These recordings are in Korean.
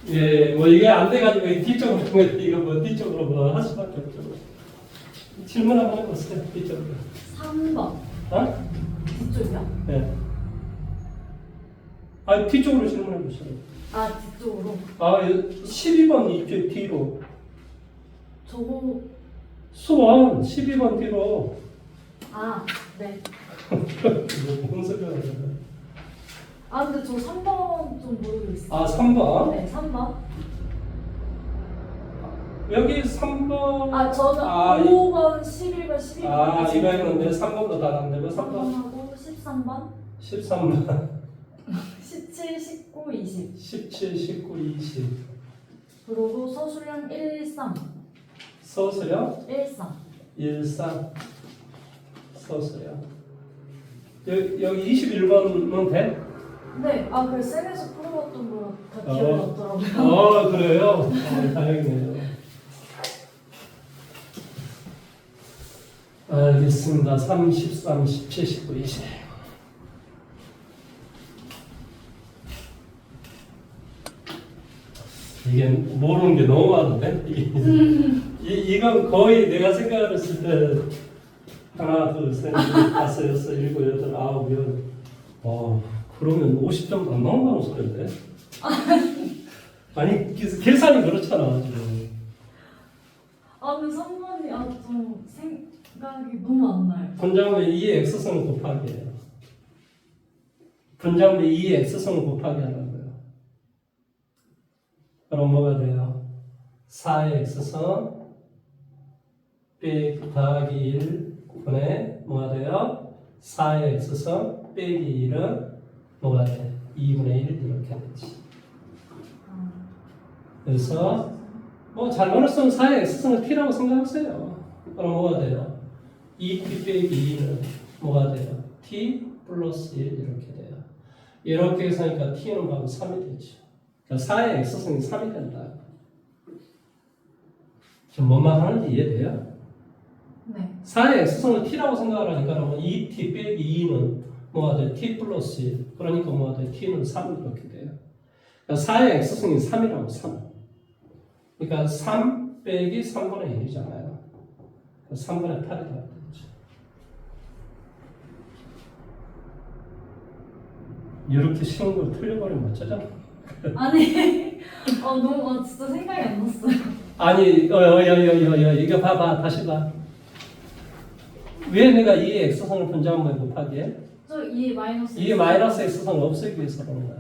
예, 뭐 이게 안 돼가지고 뒤쪽으로 이거 뭐 뒤쪽으로 뭐 할 수밖에 없죠. 질문 한번 해보세요. 뒤쪽으로. 3번. 어? 뒤쪽이요? 네. 아 뒤쪽으로 질문해 보세요. 아, 뒤쪽으로. 아 12번 이쪽 뒤로. 저거. 수원 12번 뒤로. 아, 네. 무슨 소리야? 아, 근데 저 3번 좀 모르겠어요. 아 3번. 네, 3번. 여기 3번. 아, 저는 5번, 11번, 12번. 아 이거 했는데 3번도 다 났는데 3번. 3번하고 13번, 13번. 17, 19, 20. 17, 19, 20. 그리고 서술형 13. 서술형 13. 13. 서술형. 여기 21번은 돼? 네, 아, 그 쌤에서 풀어봤던 거 다 기억이 났더라고요. 그래요? 다행이네요. 알겠습니다. 3, 13, 17, 19, 20. 이게 모르는 게 너무 많은데? 이건 거의 내가 생각했을 때 하나, 둘, 셋, 넷, 다섯, 여섯, 일곱, 여덟, 아홉, 열. 그러면 50점도 안 나온다는 소리인데? 아니, 계산이 그렇잖아, 지금. 아, 근데 3번이 좀 생각이 너무 안 나요. 분자분의 2의 x승을 곱하기예요. 분자분의 2의 x승을 곱하기 하라고요. 그럼 뭐가 돼요? 4의 x승 빼기 더하기 1분의 뭐가 돼요? 4의 x승 빼기 1은 뭐가 돼? 2분의 1 이렇게 되지. 그래서 뭐 잘못을 쓰면 4의 x승을 t라고 생각하세요. 그럼 뭐가 돼요? 2t 빼기 2는 뭐가 돼요? t 플러스 1 이렇게 돼요. 이렇게 해서니까 t는 바로 3이 되죠. 그러니까 4의 x승이 3이 된다. 지금 뭔 말 하는지 이해돼요? 네. 4의 x승을 t라고 생각을 하니까 2t 빼기 2는 뭐가 돼? t 플러스 1. 그러니까 뭐가 돼? t는 3 이렇게 돼요. 그러니까 4의 x승이 3이라고 3. 그러니까 3 빼기 3분의 1이잖아요. 3분의 8이 다 되죠. 이렇게 쉬운 걸 틀려버리면 어쩌잖아. 아니, 너무, 진짜 생각이 안 났어요. 아니, 이거 봐봐. 다시 봐. 왜 내가 2의 x승을 분자분모에 곱하기에? 저 2 마이너스. 2의 마이너스 x승을 없애기 위해서 그런 거야.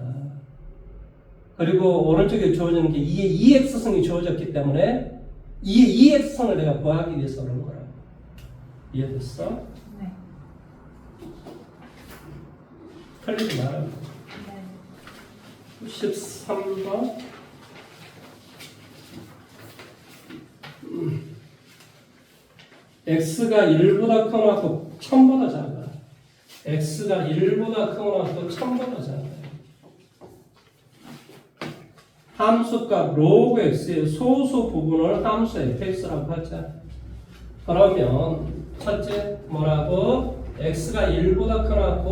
그리고 오른쪽에 주어지는 게 2의 2x승이 주어졌기 때문에 2의 2x승을 내가 구하기 위해서 그런 거야. 이해됐어? 네. 틀리지 말아요. 네. 13번. x가 1보다 크거나 1000보다 작아. x가 1보다 크거나 1000보다 작아. 함수값 로그 x의 소수 부분을 함수 fx라고 하자. 그러면 첫째 뭐라고? x가 1보다 크거나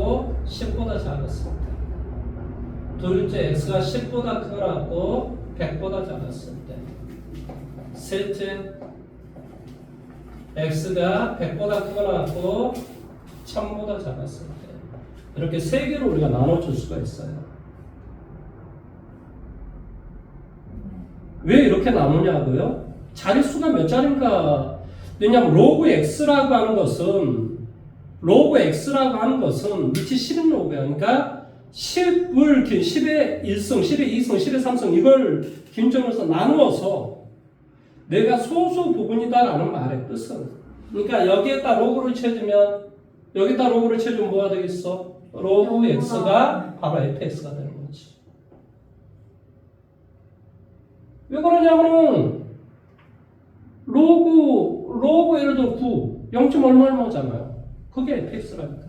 10보다 작았을 때. 둘째 x가 10보다 크거나 100보다 작았을 때. 셋째 x가 100보다 크거나 1000보다 작았을 때. 이렇게 세 개로 우리가 나눠줄 수가 있어요. 왜 이렇게 나누냐고요? 자릿수가 몇 자리인가? 왜냐하면 로그 x라고 하는 것은 위치 10인 로그야. 그러니까 10을 10의 1승, 10의 2승, 10의 3승 이걸 기준점에서 나누어서 내가 소수 부분이다라는 말의 뜻은, 그러니까 여기에다 로그를 쳐주면 뭐가 되겠어? 로그 x가 바로 fx가 되는 거지. 왜 그러냐면은 로그 예를 들어 9 0. 얼마잖아요. 그게 fx라니까.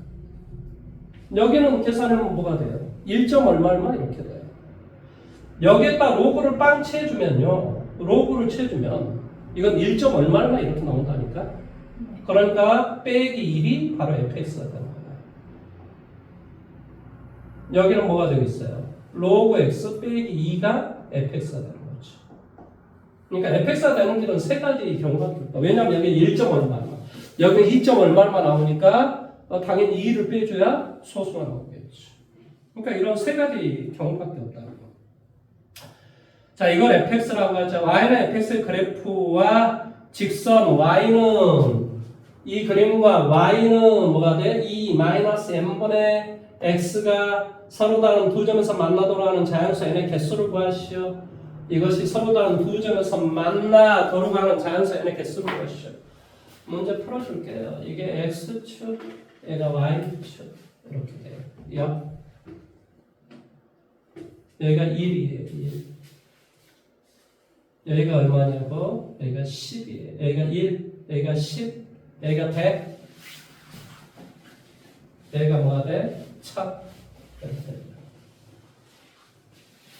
여기는 계산하면 뭐가 돼요? 1. 얼마 이렇게 돼요. 여기에다 로그를 빵 채주면요. 이건 1. 얼마 이렇게 나온다니까. 그러니까 빼기 1이 바로 fx가 되는 거예요. 여기는 뭐가 되겠어요? 로그 x 빼기 2가 fx가 되는 거죠. 그러니까 fx가 되는 길은 세 가지 경우밖에 없다. 왜냐하면 여기 1점 얼마만, 여기 2점 얼마만 나오니까 당연히 2를 빼줘야 소수가 나오겠죠. 그러니까 이런 세 가지 경우밖에 없다는 거. 자, 이걸 fx라고 하죠. y는 fx의 그래프와 직선 y는 이 그림과 y는 뭐가 돼? 2-m분의 x가 서로 다른 두 점에서 만나도록 하는 자연수 n의 개수를 구하시오. 이것이 서로 다른 두 점에서 만나도록 하는 자연수 n의 개수를 구하시오. 문제 풀어줄게요. 이게 x축, 얘가 y축 이렇게 돼요. 여기가 1이에요. 1. 여기가 얼마냐고? 여기가 10이에요. 여기가 1, 여기가 10, 여기가 100, 여기가 뭐가 돼? 1000. 이렇게 됩니다.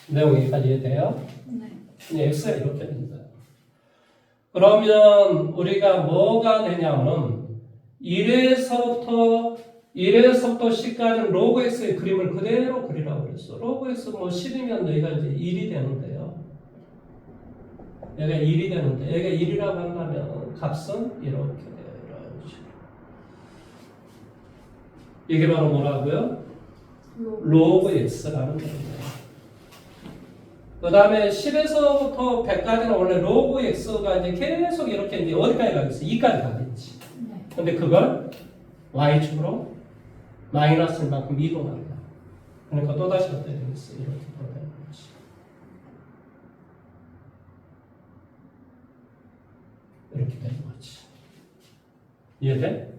내용 여기까지 이해돼요? 네. x가 이렇게 됩니다. 그러면 우리가 뭐가 되냐면 1에서부터 10까지는 로그 x의 그림을 그대로 그리라고 그랬어. 로그 x 뭐 10이면 여기가 이제 1이 되는데요. 여기가 1이 되는데 여기가 1이라고 한다면 값은 이렇게 돼요. 이런 식으로. 이게 바로 뭐라고요? 로그 x라는 거예요. 그 다음에 10에서부터 100까지는 원래 로그 x가 이제 계속 이렇게 이제 어디까지 가겠어? 2까지 가겠지. 네. 근데 그걸 y축으로 마이너스를 만큼 이동한다. 그러니까 또다시 어떻게 되겠어? 이렇게 보내는 거지. 이렇게 되는 거지. 이해돼?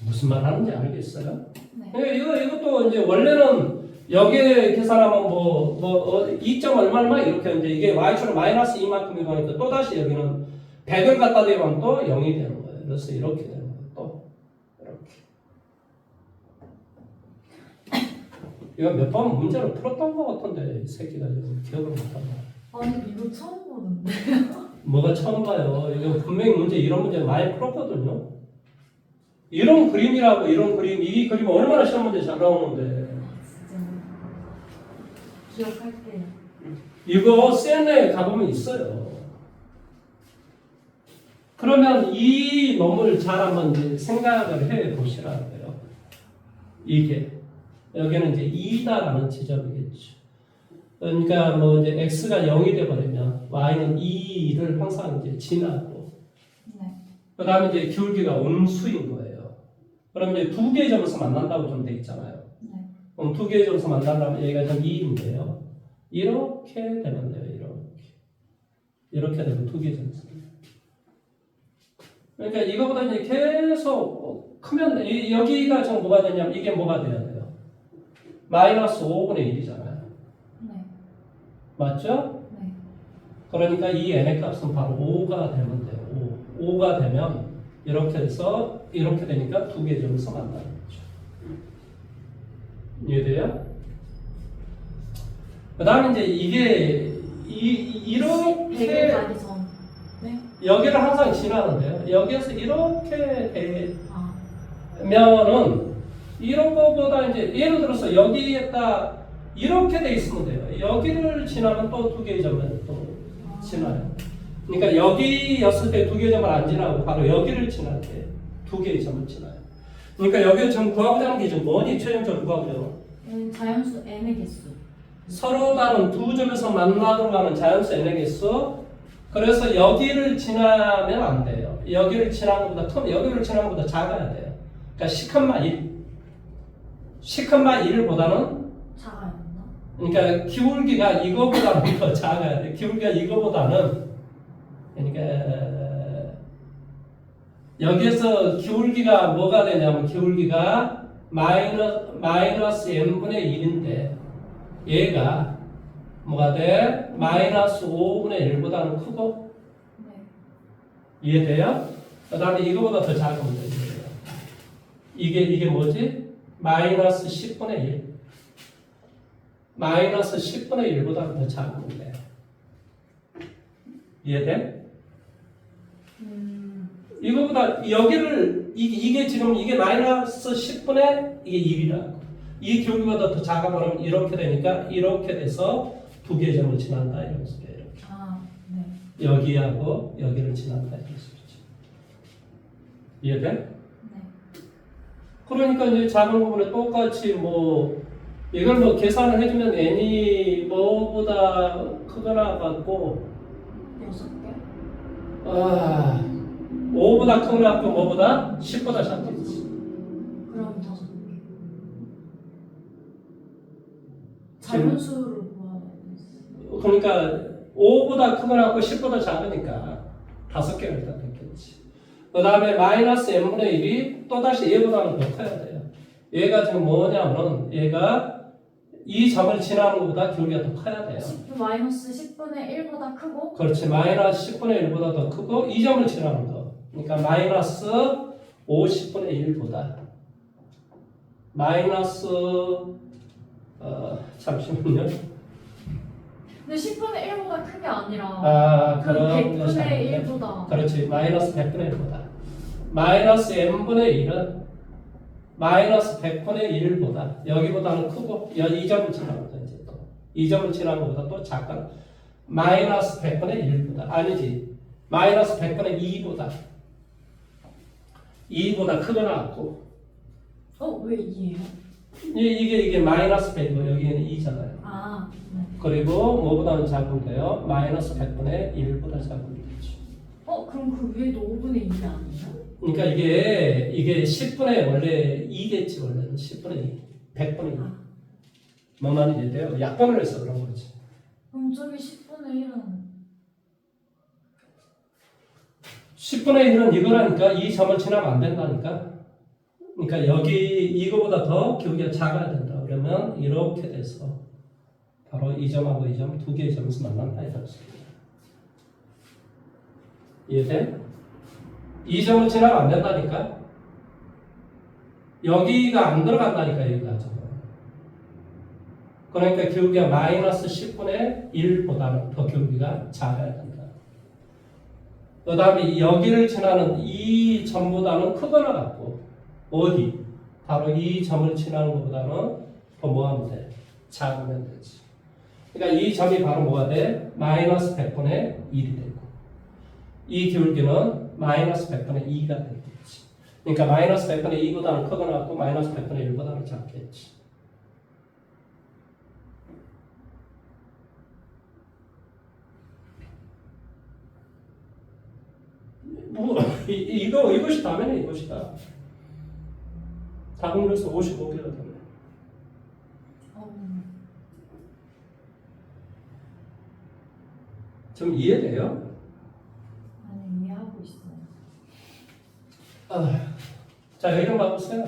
무슨 말 하는지 알겠어요? 네. 이것도 이제 원래는 여기에 계산하면 2점 얼마 이렇게 이제 이게 y축으로 마이너스 2만큼 이동하니까 또다시 여기는 100을 갖다 대면 또 0이 되는 거예요. 그래서 이렇게 되는 거예요. 또 이렇게. 이거 몇 번 문제를 풀었던 것 같은데 이 새끼가 지금 기억을 못한다. 아니 이거 처음 보는데. 뭐가 처음 봐요. 이거 분명히 이런 문제 많이 풀었거든요. 이런 그림이라고 이런 그림 이 그림 얼마나 시험 문제 잘 나오는데. 진짜 기억할게요. 이거 CNN에 가보면 있어요. 그러면 이 놈을 잘 한번 이제 생각을 해 보시라고요. 이게 여기는 이제 2다라는 지점이겠죠. 그러니까 뭐 이제 x가 0이 돼 버리면 y는 2를 항상 이제 지나고, 네. 그다음에 이제 기울기가 음수인 거예요. 그럼 이제 두 개의 점에서 만난다고 좀 돼 있잖아요. 네. 그럼 두 개의 점에서 만나려면 여기가 좀 2인데요. 이렇게 되면 돼요. 이렇게 되면 두 개의 점에서. 그러니까 이거보다 이제 계속 크면 여기가 좀 뭐가 되냐면 이게 뭐가 돼야 돼요. 마이너스 5분의 1이잖아요. 네. 맞죠? 네. 그러니까 이 n의 값은 바로 5가 되면 돼요. 5가 되면 이렇게 해서 이렇게 되니까 두 개의 점에서 만나는 거죠. 이해돼요? 그 다음에 이제 이게 이렇게 100을 가기 전. 네. 여기를 항상 지나는데요. 여기에서 이렇게 되면은 이런 거보다 이제 예를 들어서 여기에다 이렇게 돼 있으면 돼요. 여기를 지나면 또 두 개의 점을 또 지나요. 그러니까 여기였을 때 두 개의 점을 안 지나고 바로 여기를 지날 때 두 개의 점을 지나요. 그러니까 여기 지금 구하고자 하는 게 지금 뭐니? 최종적으로 구하고자 자연수 n의 개수. 서로 다른 두 점에서 만나도록 하는 자연수 n의 개수. 그래서 여기를 지나면 안 돼요. 여기를 지나는 것보다 큰, 여기를 지나는 것보다 작아야 돼요. 그러니까 10,1. 10,1보다는 작아야 된다. 그러니까 기울기가 이거보다는 더 작아야 돼. 기울기가 이거보다는 그러니까 여기에서 기울기가 뭐가 되냐면 기울기가 마이너스 n분의 1인데 얘가 뭐가 돼? 마이너스 5분의 1보다는 크고. 네. 이해돼요? 그 다음에 이거보다 더 작으면 돼요. 이게 뭐지? 마이너스 10분의 1. 마이너스 10분의 1보다 더 작으면 돼. 이해돼? 이거보다 여기를 이게 지금 이게 마이너스 10분의 이게 1이라고. 이 기울기보다 더 작아버리면 이렇게 되니까 이렇게 돼서 두 개의 점을 지난다 이런 소리예요. 이렇게. 아, 네. 여기하고 여기를 지난다 이런 소리죠. 이해돼? 네. 그러니까 이제 작은 부분에 똑같이 뭐 이걸 뭐 계산을 해주면 n이 뭐보다 크거나 같고 6개? 5보다 크거나 같고 뭐보다 10보다 작겠지. 그럼 5개. 작은 수를 구하라 했어요. 그러니까 5보다 크거나 같고 10보다 작으니까 5개가 일단 됐겠지. 그 다음에 마이너스 n분의 1이 또다시 얘보다는 더 커야 돼요. 얘가 지금 뭐냐면 얘가 이 점을 지나는 것보다 기울기가 더 커야 돼요. 마이너스 10분의 1보다 크고 그렇지. 마이너스 10분의 1보다 더 크고 이 점을 지나는 거. 그러니까 마이너스 50분의 1보다 마이너스 잠시만요. 근데 10분의 1보다 큰 게 아니라 그런 것이 100분의 아닌데. 1보다 그렇지. 마이너스 100분의 1보다 마이너스 n분의 1은 마이너스 100분의 1보다 여기보다는 크고 이 점을 지나는 거죠. 이제 또 이 점을 지나는 것보다 또 작다. 마이너스 100분의 1보다 아니지. 마이너스 100분의 2보다 2보다 크거나 같고 왜 2예요? 이게 마이너스 100이고 여기는 2잖아요. 아, 네. 그리고 뭐보다는 작은데요. 마이너스 100분의 1보다 작은 거죠. 그럼 그 위에도 5분의 2가 아니에요? 그러니까 이게 10분의 원래 2겠지 원래는 10분의 2, 100분의 2. 뭔 말인지 돼요? 약분을 해서 그런 거지. 그럼 저기 10분의 1은 10분의 1은 이거라니까 이 점을 지나면 안 된다니까. 그러니까 여기 이거보다 더 기울기가 작아야 된다. 그러면 이렇게 돼서 바로 이 점하고 이 점 두 개의 점에서 만난다 이렇게. 이해돼? 이 점을 지나면 안 된다니까. 여기가 안 들어간다니까 여기가 저거. 그러니까 기울기가 마이너스 10분의 1보다는 더 기울기가 작아야 된다. 그 다음에 여기를 지나는 이 점보다는 크거나 같고 어디? 바로 이 점을 지나는 것보다는 더 뭐하면 돼? 작으면 되지. 그러니까 이 점이 바로 뭐가 돼? 마이너스 100분의 1이 되고 이 기울기는 마이너스 100분의 2가 되겠지. 그러니까 마이너스 100분의 2보다는 크거나 같고 마이너스 100분의 1보다는 작겠지. 이것이 다면은 이것이다. 다분해서 55개가 되네. 좀 이해돼요? 아니, 이해하고 있어요. 자, 여기 좀 봐보세요.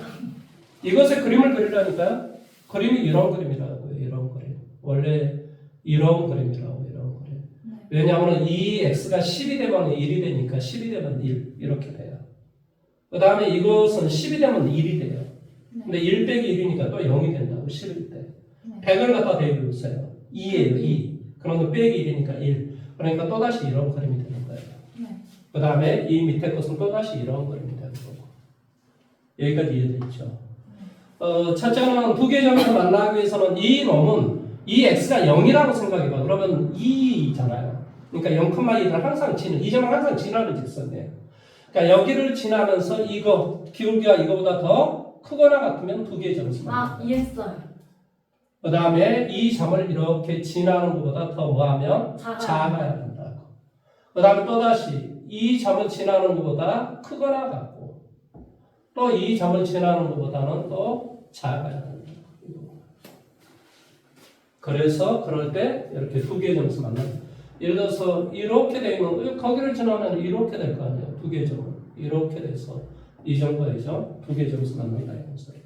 이것의 그림을 그리려니까요. 그림이 이런 그림이라고요. 이런 그림. 원래 이런 그림이라고 이런 그림. 네. 왜냐하면 이 x가 10이 되면 1이 되니까 10이 되면 1 이렇게 돼요. 그 다음에 이것은 10이 되면 1이 돼요. 네. 근데 1 빼기 1이니까 또 0이 된다고 10일 때. 네. 100을 갖다 대입해보세요. 2예요 2. 그러면 빼기 1이니까 1. 그러니까 또다시 이런 그림이 되는 거예요. 네. 그 다음에 이 밑에 것은 또다시 이런 그림이 되는 거고. 여기까지 이해됐죠? 첫째는 두 개의 점에서 만나기 위해서는 이 놈은 이 x가 0이라고 생각해봐. 그러면 2잖아요. 그러니까 0,2를 항상 이 점을 항상 지나는 직선이에요. 그러니까 여기를 지나면서 이거 기울기가 이거보다 더 크거나 같으면 두 개의 점에서 만나요. 이해했어요. 그 다음에 이 점을 이렇게 지나는 것보다 더 뭐하면 작아야 작아야 된다고. 그 다음에 또다시 이 점을 지나는 것보다 크거나 같고 또 이 점을 지나는 것보다는 또 작아야 된다고. 그래서 그럴 때 이렇게 두 개의 점에서 만나요. 예를 들어서 이렇게 되면 거기를 지나면 이렇게 될 거 아니에요. 두 개의 점은 이렇게 돼서 이 점과 이 점 두 개의 점에서 만난다 이런 소리.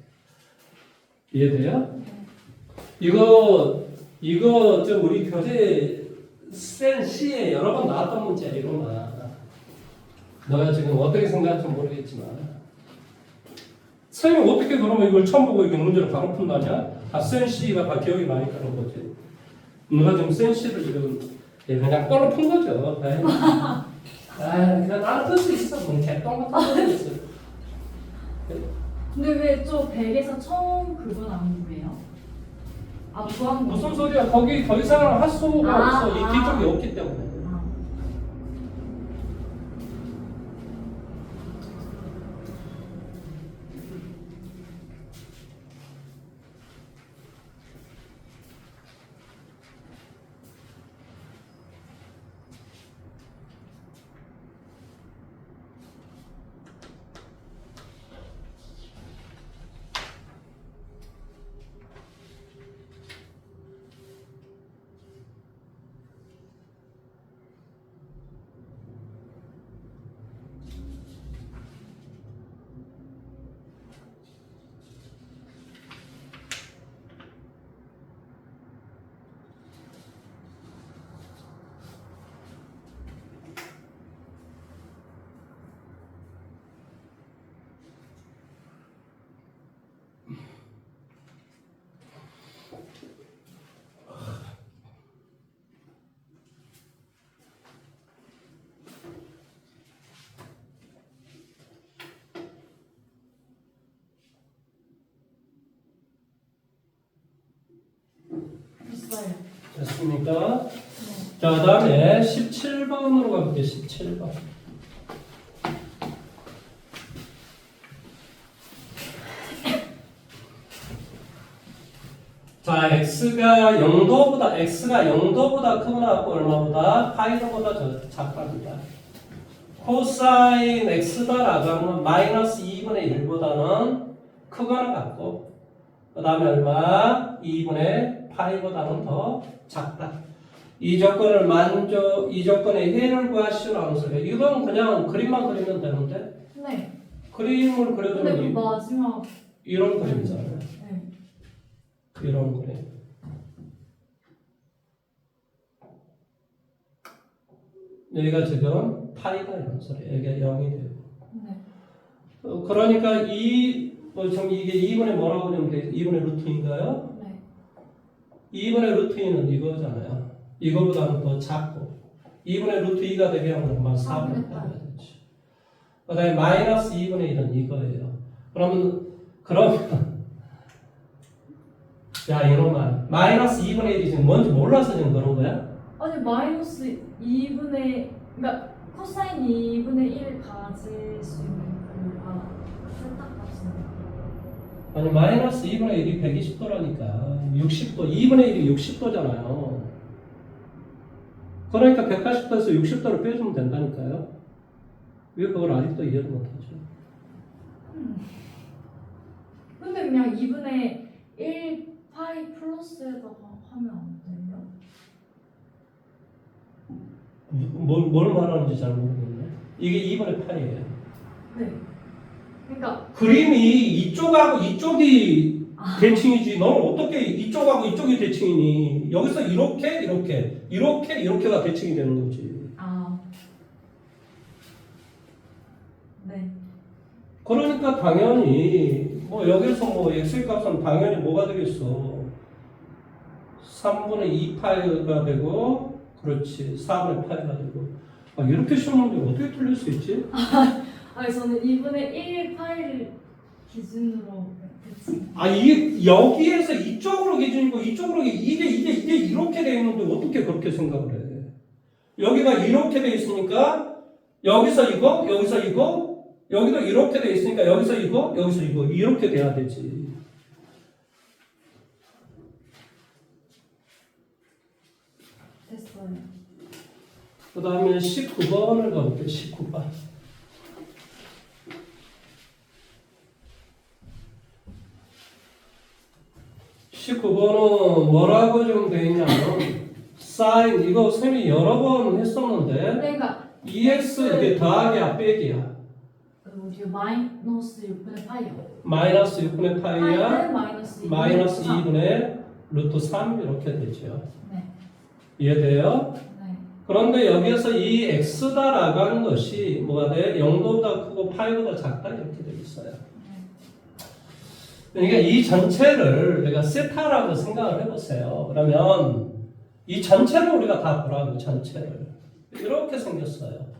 이해돼요? 이거 좀 우리 교재 센 C에 여러 번 나왔던 문제야 이거만. 너가 지금 어떻게 생각할지 모르겠지만 선생님 어떻게 그러면 이걸 처음 보고 이게 문제를 바로 푼다냐? 다 센 C가 다 기억이 많이 가는 거지. 너가 지금 센 C를 지금 그냥 꼴로 푼 거죠. 그냥 알아들 수 있어. 뭐 개똥 같은 거 있어. 근데 왜 저 100에서 처음 그건 안 구해요? 아, 부한 거. 무슨 소리야? 거기 더 이상 할 수가 아, 없어. 이 아. 뒤쪽이 없기 때문에. 아, 됐어요. 됐습니까? 네. 자, 그 다음에 17번으로 가볼게요. 17번. 자, x가 0도보다 크거나 얼마보다 파이보다 작답니다. 코사인 x다라고 하면 마이너스 2분의 1보다는 크거나 같고, 그 다음에 얼마? 2분의 파이보다는 더 작다. 이 조건의 해를 구하시라는 소리예요. 이건 그냥 그림만 그리면 되는데, 네. 그림을 근데 그려주면 그 마지막. 이런 그림이잖아요. 네. 이런 그림. 여기가 지금 파이가 이런 소리예요. 여기가 0이 되고. 네. 그러니까 지금 이게 2분의 뭐라고 그러면 돼? 2분의 루트인가요? 네. 2분의 루트 2는 이거잖아요. 이거보다는 더 작고 2분의 루트 2가 되게 하면 얼마? 4분의 8이 되지. 그 다음에 마이너스 2분의 1은 이거예요. 그러면 야 이놈아 마이너스 2분의 1이 지금 뭔지 몰라서 지금 그런 거야? 아니, 마이너스 2분의, 그러니까 코사인 2분의 1 가질 수 있는 그 세탁값은. 아니 마이너스 2분의 1이 120도라니까 60도 2분의 1이 60도잖아요. 그러니까 180도에서 60도를 빼주면 된다니까요. 왜 그걸 아직도 이해를 못하죠? 근데 그냥 2분의 1 파이 플러스에다가 하면 안 돼요? 뭘 말하는지 잘 모르겠네. 이게 2분의 8이에요. 네. 그러니까 그림이 이쪽하고 이쪽이 대칭이지. 너는 어떻게 이쪽하고 이쪽이 대칭이니? 여기서 이렇게가 대칭이 되는 거지. 네. 그러니까 당연히 뭐 여기서 뭐 x의 값은 당연히 뭐가 되겠어? 3분의 2파이가 되고 그렇지 4분의 파이가 되고 이렇게 쉬운 문제 어떻게 틀릴 수 있지? 아니, 저는 2분의 1 파이를 기준으로 대칭. 이게 여기에서 이쪽으로 기준이고 이쪽으로 이게 이렇게 돼 있는데 어떻게 그렇게 생각을 해? 여기가 이렇게 돼 있으니까 여기서 이거 여기도 이렇게 돼 있으니까 여기서 이거 이렇게 돼야 되지. 됐어요. 그 다음에 19번을 가볼게요. 19번. 19번은 뭐라고 좀 되어 있냐면 사인 이거 쌤이 여러 번 했었는데 그러니까 EX 이게 더하기야 빼기야. 어디요? 마이너스 6분의 파이요. 마이너스 6분의 파이야 파이는 마이너스 2분의 2분의 루트 3 이렇게 되죠. 네. 이해돼요? 네. 그런데 여기에서 이 x다라고 하는 것이 뭐가 돼? 0보다 크고 파이보다 작다 이렇게 되어 있어요. 그러니까 이 전체를 내가 세타라고 생각을 해보세요. 그러면 이 전체를 우리가 다 보라고 전체를 이렇게 생겼어요.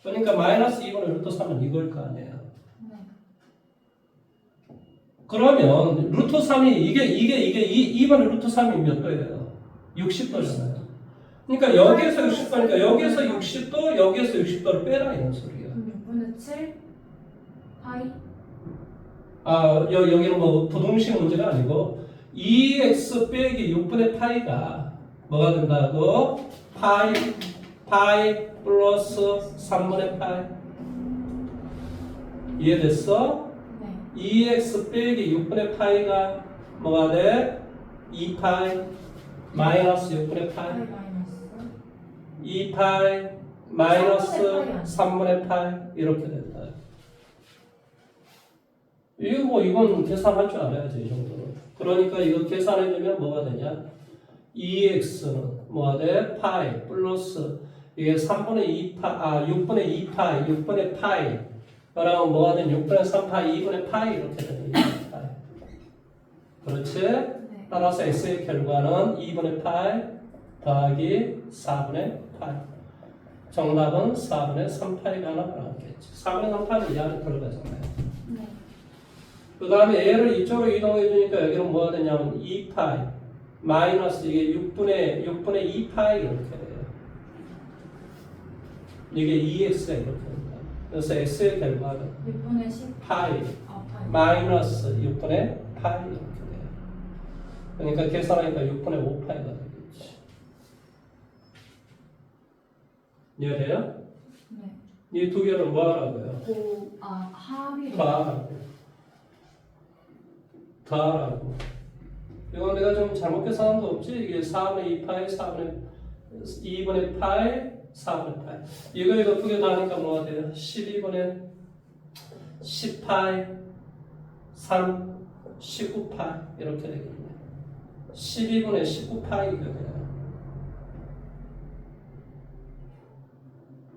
그러니까 마이너스 2분의 루트 3은 이걸 거 아니에요. 네. 그러면 루트 3이 이게 2번의 루트 3이 몇 도예요? 60도잖아요. 그러니까 여기에서 60도니까 여기에서 60도, 여기에서 60도를 빼라 이런 소리예요. 그럼 6분의 7 파이 여기는 뭐 부동식 문제가 아니고 2x 빼기 6분의 파이가 뭐가 된다고? 파이 플러스 3분의 파이. 이해됐어? 네 2x 빼기 6분의 파이가 뭐가 돼? 2파이 마이너스 6분의 파이. 파이 마이너스 2파이 마이너스 3분의 파이 이렇게 된다. 이건 계산할 줄 알아야지 이 정도는. 그러니까 이거 계산해주면 뭐가 되냐? 2x는 뭐가 돼? 파이 플러스 이게 6분의 2파이 6분의 파이 그러면 뭐가 돼? 6분의 3파이 2분의 파이 이렇게 되는 거야. 그렇지? 네 따라서 x의 결과는 2분의 파이 더하기 4분의 파이. 정답은 4분의 3파이가 나오겠지. 4분의 3파이는 이 안에 들어가잖아요. 네. 그 다음에 얘를 이쪽으로 이동해 주니까 여기는 뭐가 되냐면 2파이 마이너스 이게 6분의 2파이 이렇게 돼요. 이게 2x가 이렇게 된다. 그래서 x의 결과는 6분의 10 파이 파이 마이너스 6분의 파이 이렇게 돼요. 그러니까 계산하니까 6분의 5파이가 되겠지. 이해돼요? 네 이 두 개를 뭐 하라고요? 합의로 더하라고. 이건 내가 좀 잘못 계산한 거 없지? 이게 4분의 2파이, 2분의 파이, 4분의 파이. 이거 두 개 더하니까 뭐가 돼요? 12분의 10파이, 3, 19파이 이렇게 되겠네. 12분의 19파이가 돼요.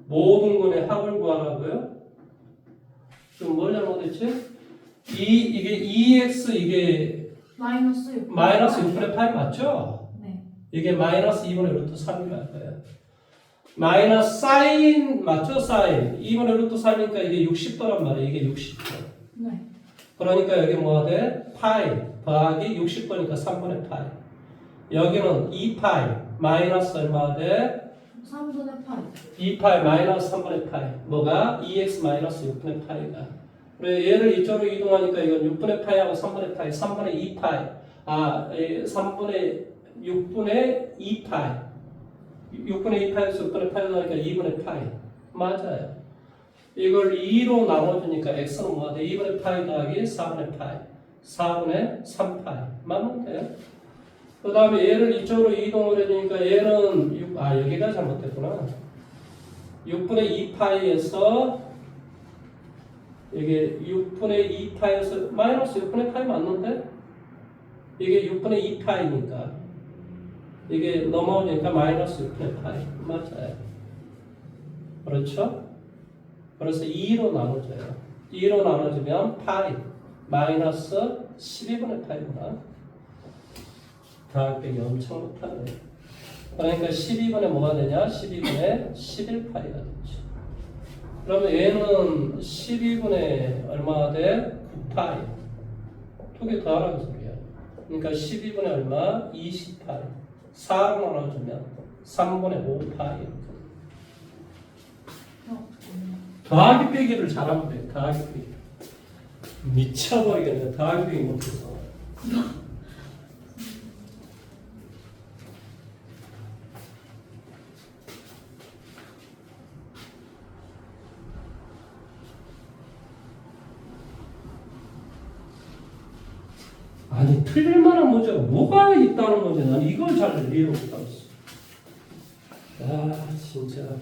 모든 분의 합을 구하라고요? 그럼 뭘 잘못했지? 이게 2x 이게 마이너스 마이너스 6분의 8 맞죠? 네 이게 마이너스 2분의 루트 3이랄 거예요. 마이너스 사인 맞죠? 사인 2분의 루트 3이니까 이게 60도란 말이에요. 이게 60도. 네 그러니까 여기 뭐가 돼? 파이 더하기 60도니까 3분의 파이. 여기는 2파이 마이너스 얼마가 돼? 3분의 8 2파이 마이너스 3분의 파이. 뭐가? 2x 마이너스 6분의 파이가. 그래 얘를 이쪽으로 이동하니까 이건 6분의 파이하고 3분의 파이, 3분의 2파이. 3분의 6분의 2파이. 6분의 2파이에서 6분의 파이가 나니까 2분의 파이. 맞아요. 이걸 2로 나눠주니까 x는 뭐가 돼? 2분의 파이 더하기 4분의 파이. 4분의 3파이. 맞는 돼요? 그 다음에 얘를 이쪽으로 이동을 해주니까 얘는 여기가 잘못됐구나. 6분의 2파이에서 이게 6분의 2파이에서 마이너스 6분의 파이 맞는데? 이게 6분의 2파이니까 이게 넘어오니까 마이너스 6분의 파이. 맞아요. 그렇죠? 그래서 2로 나눠줘요. 2로 나눠주면 파이 마이너스 12분의 파이구나. 더하기 엄청 못하네. 그러니까 12분의 뭐가 되냐? 12분의 11파이가 되지. 그러면 얘는 12분의 얼마가 돼? 9파이. 두 개 더하라는 소리야. 그러니까 12분의 얼마? 20파이. 4로 나눠주면 3분의 5파이. 더하기 빼기를 잘하면 돼. 더하기 빼기. 미쳐버리겠네. 더하기 빼기 못해서. 아니 틀릴 만한 문제가 뭐가 있다는 건지 난 이걸 잘 이해 못하겠어. 진짜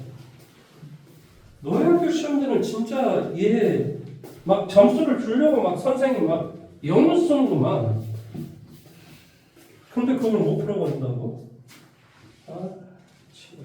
노예학교 시험들은 진짜 얘 막 점수를 주려고 막 선생님 막 영어 쓰는구만. 근데 그걸 못 풀어버린다고? 치워.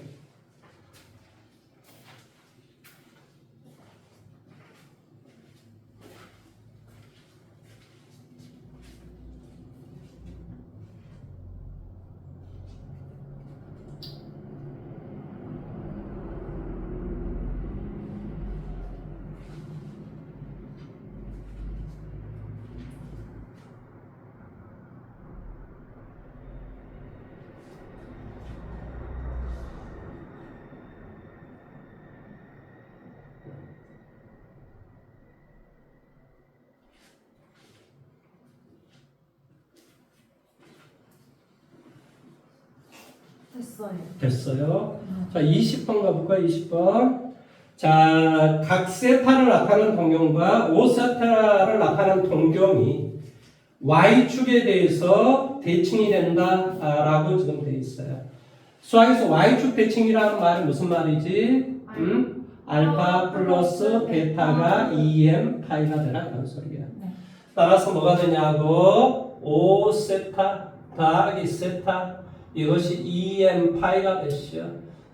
됐어요. 됐어요. 자, 20번 가볼까요? 20번. 자, 각 세타를 나타내는 동경과 5세타를 나타내는 동경이 Y축에 대해서 대칭이 된다라고 지금 되어 있어요. 수학에서 Y축 대칭이라는 말은 무슨 말이지? 알파 플러스 베타가 2m 파이가 되라 이런 소리야. 네. 따라서 뭐가 되냐고 5세타 더하기 세타 이것이 2m 파이가 되시오.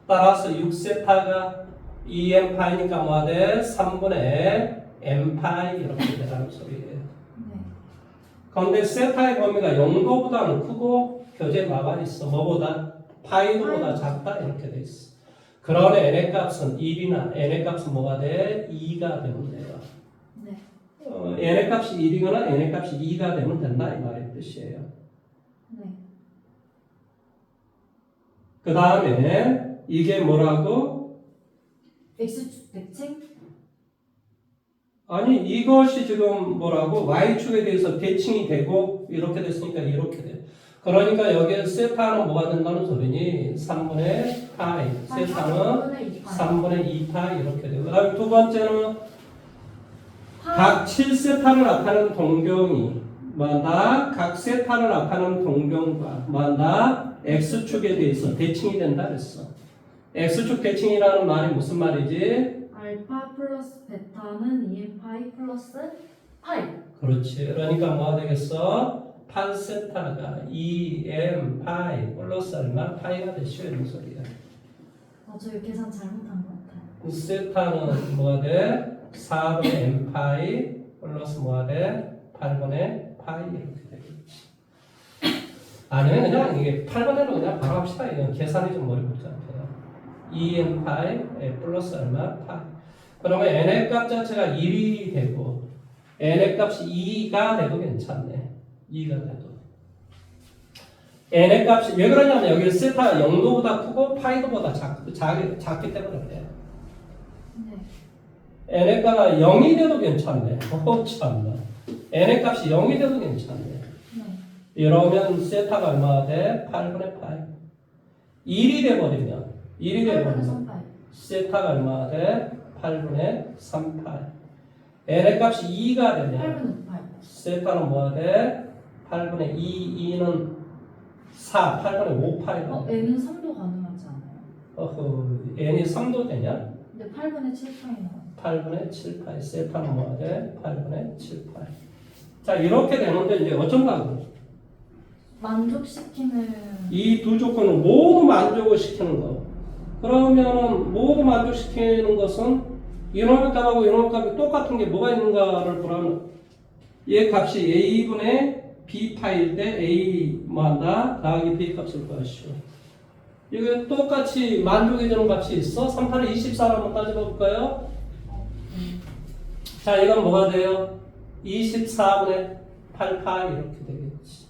따라서 6세타가 2m 파이니까 뭐가 돼? 3분의 m 파이 이렇게 되라는 소리예요. 네. 그런데 세타의 범위가 0도보다는 크고 교재 나와 있어. 뭐보다? 파이도보다 작다 이렇게 돼 있어. 그러면 n의 값은 1이나 n의 값은 뭐가 돼? 2가 되면 돼요. 네. n의 값이 1이거나 n의 값이 2가 되면 된다 이 말의 뜻이에요. 네. 그 다음에 이게 뭐라고? X축 대칭? 아니 이것이 지금 뭐라고? Y축에 대해서 대칭이 되고 이렇게 됐으니까 이렇게 돼. 그러니까 여기에 세타는 뭐가 된다는 소리니? 3분의 파이. 세타는 3분의 2파이 이렇게 되고. 그 다음에 두 번째는 각 7세타를 나타내는 동경이 뭐한다? 각 세타를 나타내는 동경과 뭐한다? X축에 대해서 대칭이 된다 그랬어. X축 대칭이라는 말이 무슨 말이지? 알파 플러스 베타는 2m 파이 플러스 파이. 그렇지. 그러니까 뭐가 되겠어? 8세타가 2m 파이 플러스 얼마? 파이가 되시오 이런 소리야. 저 이거 계산 잘못한 것 같아요. 세타는 뭐가 돼? 4분의 m 파이 플러스 뭐가 돼? 8분의 파이 이렇게 되겠지. 아니면 그냥 이게 8분의로 그냥 바로 합시다. 이건 계산이 좀 머리 복잡해요. 2m 파이 플러스 얼마? 파이. 그러면 n의 값 자체가 1이 되고 n의 값이 2가 돼도 괜찮네. 2가 돼도. n의 값이 왜 그러냐면 여기 세타가 0도보다 크고 파이도보다 작기 때문에 그래요. 네. n의 값이 0이 돼도 괜찮네. 참나. n의 값이 0이 돼도 괜찮네. 네. 이러면 세타가 얼마가 돼? 8분의 파이. 1이 돼버리면 1이 8분의 돼버리면 3파이. 세타가 얼마가 돼? 8분의 3파이. n의 값이 2가 되면 8분의 5파이. 세타는 뭐가 돼? 8분의 2, 2는 4, 8분의 5파이가 돼. n은 3도 가능하지 않아요? n이 3도 되냐? 근데 8분의 7파이 나와요. 8분의 7파이. 세타는 뭐가 돼? 8분의 7파이. 자, 이렇게 되는데 이제 어쩐다고? 만족시키는 이 두 조건을 모두 만족을 시키는 거. 그러면은 모두 만족시키는 것은 이놈의 값하고 이놈의 값이 똑같은 게 뭐가 있는가를 보라면 얘 값이 a분의 b파일 때 a 뭐한다? 더하기 b 값을 구하시오. 이게 똑같이 만족해주는 값이 있어? 3, 8에 24를 한번 따져볼까요? 자, 이건 뭐가 돼요? 24분의 8파 이렇게 되겠지.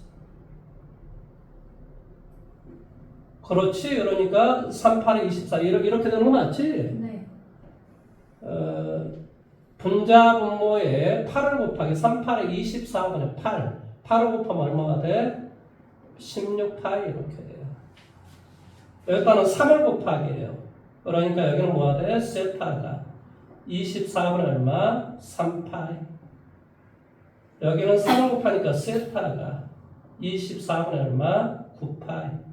그렇지. 그러니까 3, 8에 24 이렇게 되는 거 맞지? 네. 분자 분모에 8을 곱하기 3, 8에 24분의 8 8을 곱하면 얼마가 돼? 16파이 이렇게 돼요. 여기다는 3을 곱하기예요. 그러니까 여기는 뭐가 돼? 세타가 24분의 얼마? 3파이. 여기는 3을 곱하니까 세타가 24분의 얼마? 9파이.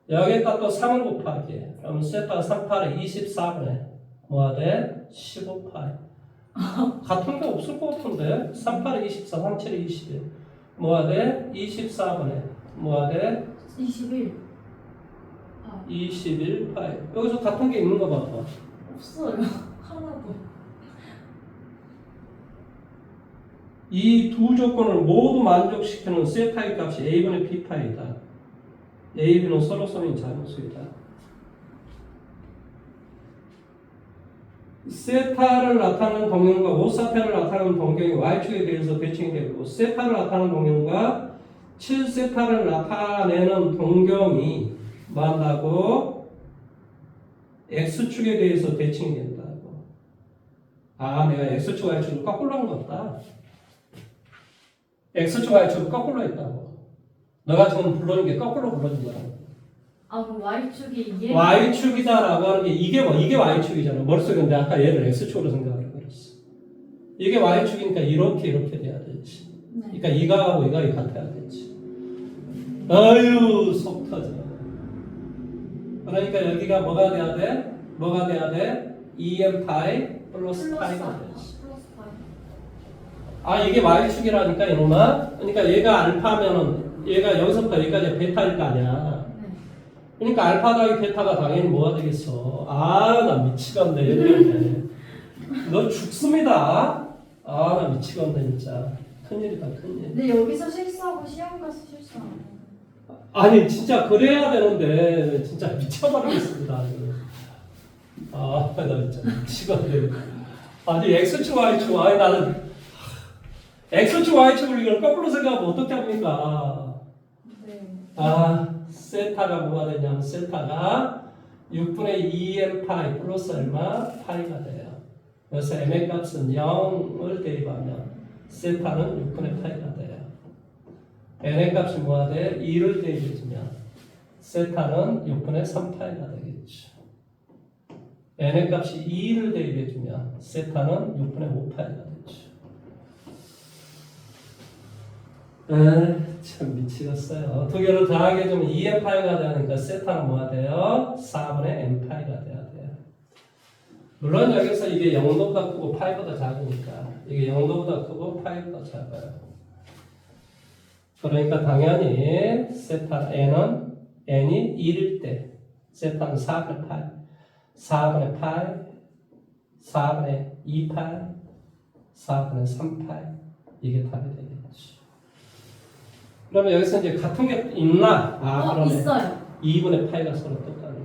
여기다 또 3을 곱하기. 그러면 세타가 3파이 24분의 뭐가 돼? 15파이. 같은 게 없을 것 같은데? 3파이 24, 37이 21. 뭐가 돼? 24분의 뭐가 돼? 21. 21파이. 여기서 같은 게 있는 거 봐봐. 없어요. 하나도. 이 두 조건을 모두 만족시키는 세타의 값이 a분의 b파이다. a, b는 서로서인 자연수이다. 세타를 나타내는 동형과 5세타를 나타내는 동경이 y축에 대해서 대칭이 되고 세타를 나타내는 동형과 7세타를 나타내는 동경이 뭐한다고? x축에 대해서 대칭이 된다고. 아, 내가 x축, y축을 거꾸로 한 것 같다. x축, y축을 거꾸로 했다고. 너가 지금 불러준 게 거꾸로 불러준 거라고. 아 그럼 y축이 얘? y축이다라고 하는 게 이게 이게 y축이잖아. 머릿속에 근데 아까 얘를 x축으로 생각을 그랬어. 이게 y축이니까 이렇게 돼야 되지. 네. 그러니까 이 각하고 이 각이 같아야 되지. 아유 속 터져. 그러니까 여기가 뭐가 돼야 돼? 뭐가 돼야 돼? 2m 파이 플러스 파이가 되지. 플러스 파이. 아 이게 y축이라니까 이놈아. 그러니까 얘가 알파면은 얘가 여기서부터 여기까지 베타일 거 아니야. 네. 그러니까 알파 더하기 베타가 당연히 뭐가 되겠어. 아 나 미치겠네. 얘기하네. 너 죽습니다. 아 나 미치겠네 진짜. 큰일이다 큰일. 근데 여기서 실수하고 시험 가서 실수하고. 아니 진짜 그래야 되는데 진짜 미쳐버리겠습니다. 아 나 진짜 미치겠네. 아니 X축 Y축 아니 나는 X축 Y축을 이걸 거꾸로 생각하면 어떻게 합니까? 네. 아 세타가 뭐가 되냐면 세타가 6분의 2m 파이 플러스 얼마? 파이가 돼요. 그래서 m의 값은 0을 대입하면 세타는 6분의 파이가 돼요. n의 값이 뭐가 돼? 2를 대입해주면 세타는 6분의 3파이가 되겠죠. n의 값이 2를 대입해주면 세타는 6분의 5파이가 되죠. 참 미치겠어요. 두 개를 더하게 해주면 2n파이가 되니까 세타는 뭐가 돼요? 4분의 n파이가 돼야 돼요. 물론 여기서 이게 0도보다 크고 파이보다 작으니까 이게 0도보다 크고 파이보다 작아요. 그러니까 당연히 세타 n은 n이 1일 때 세타는 4분의 파이 4분의 파이 4분의 2파이 4분의 3파이 이게 답이 되겠죠. 그러면 여기서 이제 같은 게 있나? 아 그러네. 있어요. 2분의 파이가 서로 똑같네.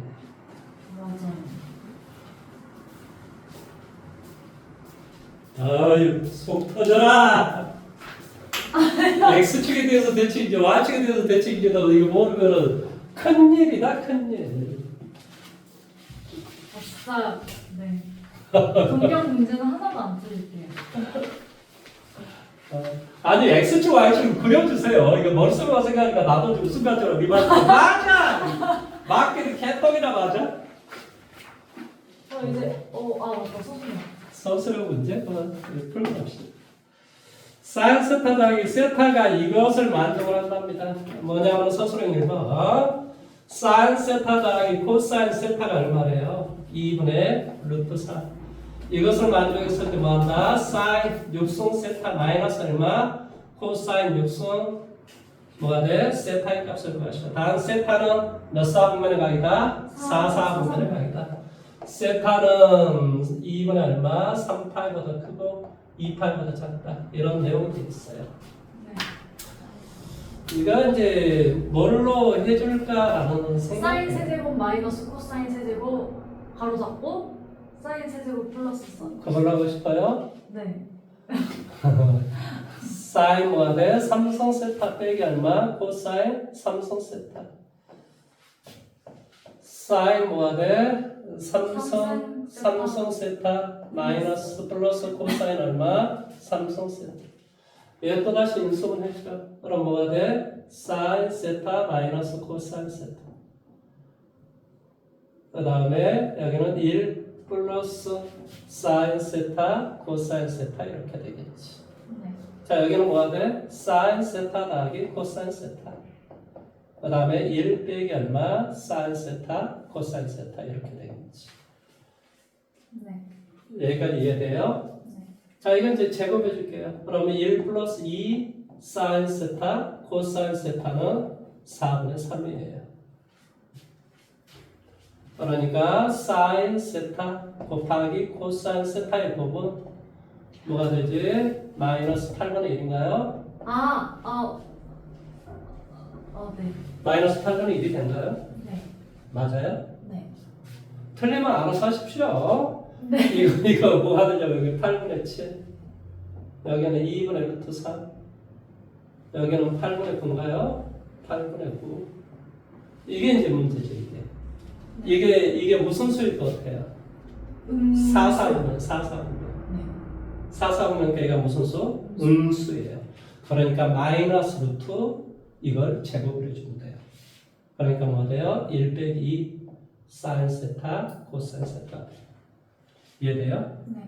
맞아요. 아유 속 터져라. X축에 대해서 대체 이제 Y축에 대해서 대체 이제 너 이거 모르면은 큰일이다 큰일. 아싸. 네. 동경 문제는 하나도 안 틀릴게요. 아니 X축 Y축 그려주세요. 이거 머릿속으로 생각하니까 나도 좀 순간적으로 네 말 맞아. 맞기는 개떡이나 맞아. 이제 맞다 소수야. 서술형 문제 풀고 갑시다. 사인 세타 더하기 세타가 이것을 만족을 한답니다. 뭐냐면 서술형 1번 사인 세타 더하기 코사인 세타가 얼마래요? 2분의 루트 4. 이것을 만족했을 때 뭐한다? 사인 6승 세타 마이너스 얼마? 코사인 6승 뭐가 돼? 세타의 값을 구하시오. 다음 세타는 몇 사분면의 각이다? 4사분면의 각이다. 세타는 2분의 얼마? 3파이보다 크고 2파이보다 작다. 이런 내용이 있어요. 네. 이거 이제 뭘로 해줄까라는 생각. 사인 세제곱 마이너스 코사인 세제곱 가로 잡고 사인 세제곱 플러스 선. 그걸로 하고 싶어요? 네. 사인 뭐가 돼? 삼성 세타 빼기 얼마? 코사인 삼성 세타. 사인 뭐가 돼? 삼성 세타 마이너스 플러스 코사인 얼마? 삼성 세타. 얘 또다시 인수분 해줘. 그럼 뭐가 돼? 사인 세타 마이너스 코사인 세타. 그 다음에 여기는 1 플러스 사인 세타 코사인 세타 이렇게 되겠지. 네. 자 여기는 뭐가 돼? 사인 세타 더하기 코사인 세타. 그 다음에 1 빼기 얼마? 사인 세타 코사인 세타 이렇게 되겠지. 네. 여기까지 이해돼요? 네. 자 이건 이제 제곱해 줄게요. 그러면 1 플러스 2 사인 세타 코사인 세타는 4분의 3이에요. 그러니까 사인 세타 곱하기 코사인 세타의 곱은 뭐가 되지? 마이너스 8분의 1인가요? 네. 마이너스 8분의 1이 된가요? 네. 맞아요? 네. 틀리면 알아서 하십시오. 네. 이거 뭐 하느냐고 여기 8분의 7 여기는 2분의 루트 3 여기는 8분의 9인가요? 8분의 9 이게 이제 문제죠 이게 무슨 수일 것 같아요? 4사분면 4사분면 네. 4사분면 얘가 무슨 수? 음수예요. 그러니까 마이너스 루트 이걸 제곱을 해주면 돼요. 그러니까 뭐가 돼요? 1 빼기 2 사인 세타 코사인 세타. 이해돼요? 네.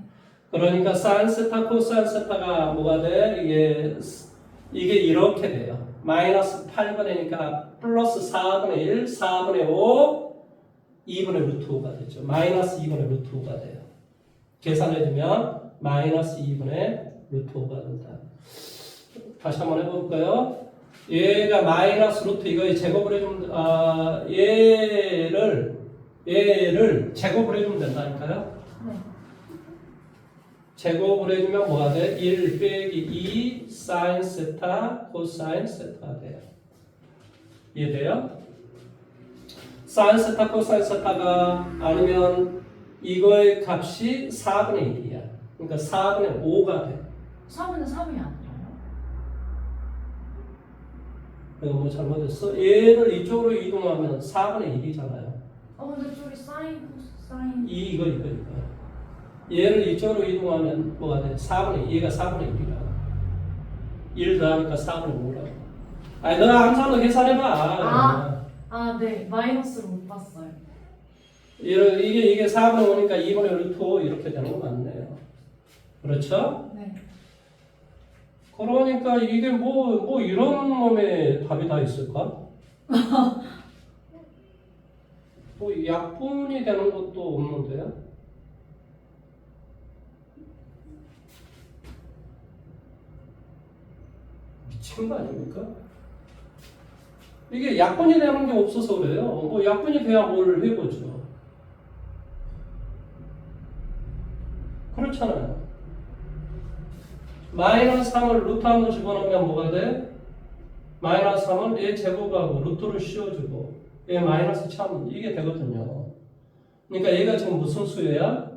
그러니까 사인 세타 코사인 세타가 뭐가 돼? 이게 이렇게 돼요. 마이너스 8분의니까 플러스 4분의 1, 4분의 5, 2분의 루트 5가 되죠. 마이너스 2분의 루트 5가 돼요. 계산해주면 마이너스 2분의 루트 5가 된다. 다시 한번 해볼까요? 얘가 마이너스 루트 이거 제곱을 해주면 얘를 제곱을 해주면 된다니까요. 네. 제곱을 해주면 뭐가 돼? 1 빼기 2 사인 세타 코사인 세타가 돼요. 이해돼요? 사인 세타 코사인 세타가 아니면 이거의 값이 4분의 1이야. 그러니까 4분의 5가 돼. 3은 3이 아니에요? 이거 뭐 잘못했어? 얘를 이쪽으로 이동하면 4분의 1이잖아요. 근데 저기 사인, 코사인. 이거. 얘를 이쪽으로 이동하면 뭐가 돼? 4분의 2. 얘가 4분의 1이라. 1 더하니까 4분의 5라고. 아니, 너가 항상 계산해봐. 네. 마이너스를 못 봤어요. 이게 4분의 5니까 2분의 루트 5 이렇게 되는 거 맞네요. 그렇죠? 네. 그러니까 이게 뭐 이런 놈의 답이 다 있을까? 뭐 약분이 되는 것도 없는데요? 미친 거 아닙니까? 이게 약분이 되는 게 없어서 그래요. 뭐 약분이 돼야 뭘 해보죠. 그렇잖아요. 마이너스 3을 루트 한번 집어넣으면 뭐가 돼? 마이너스 3은 얘 제곱하고 루트를 씌워주고 얘 마이너스 참 이게 되거든요. 그러니까 얘가 지금 무슨 수야?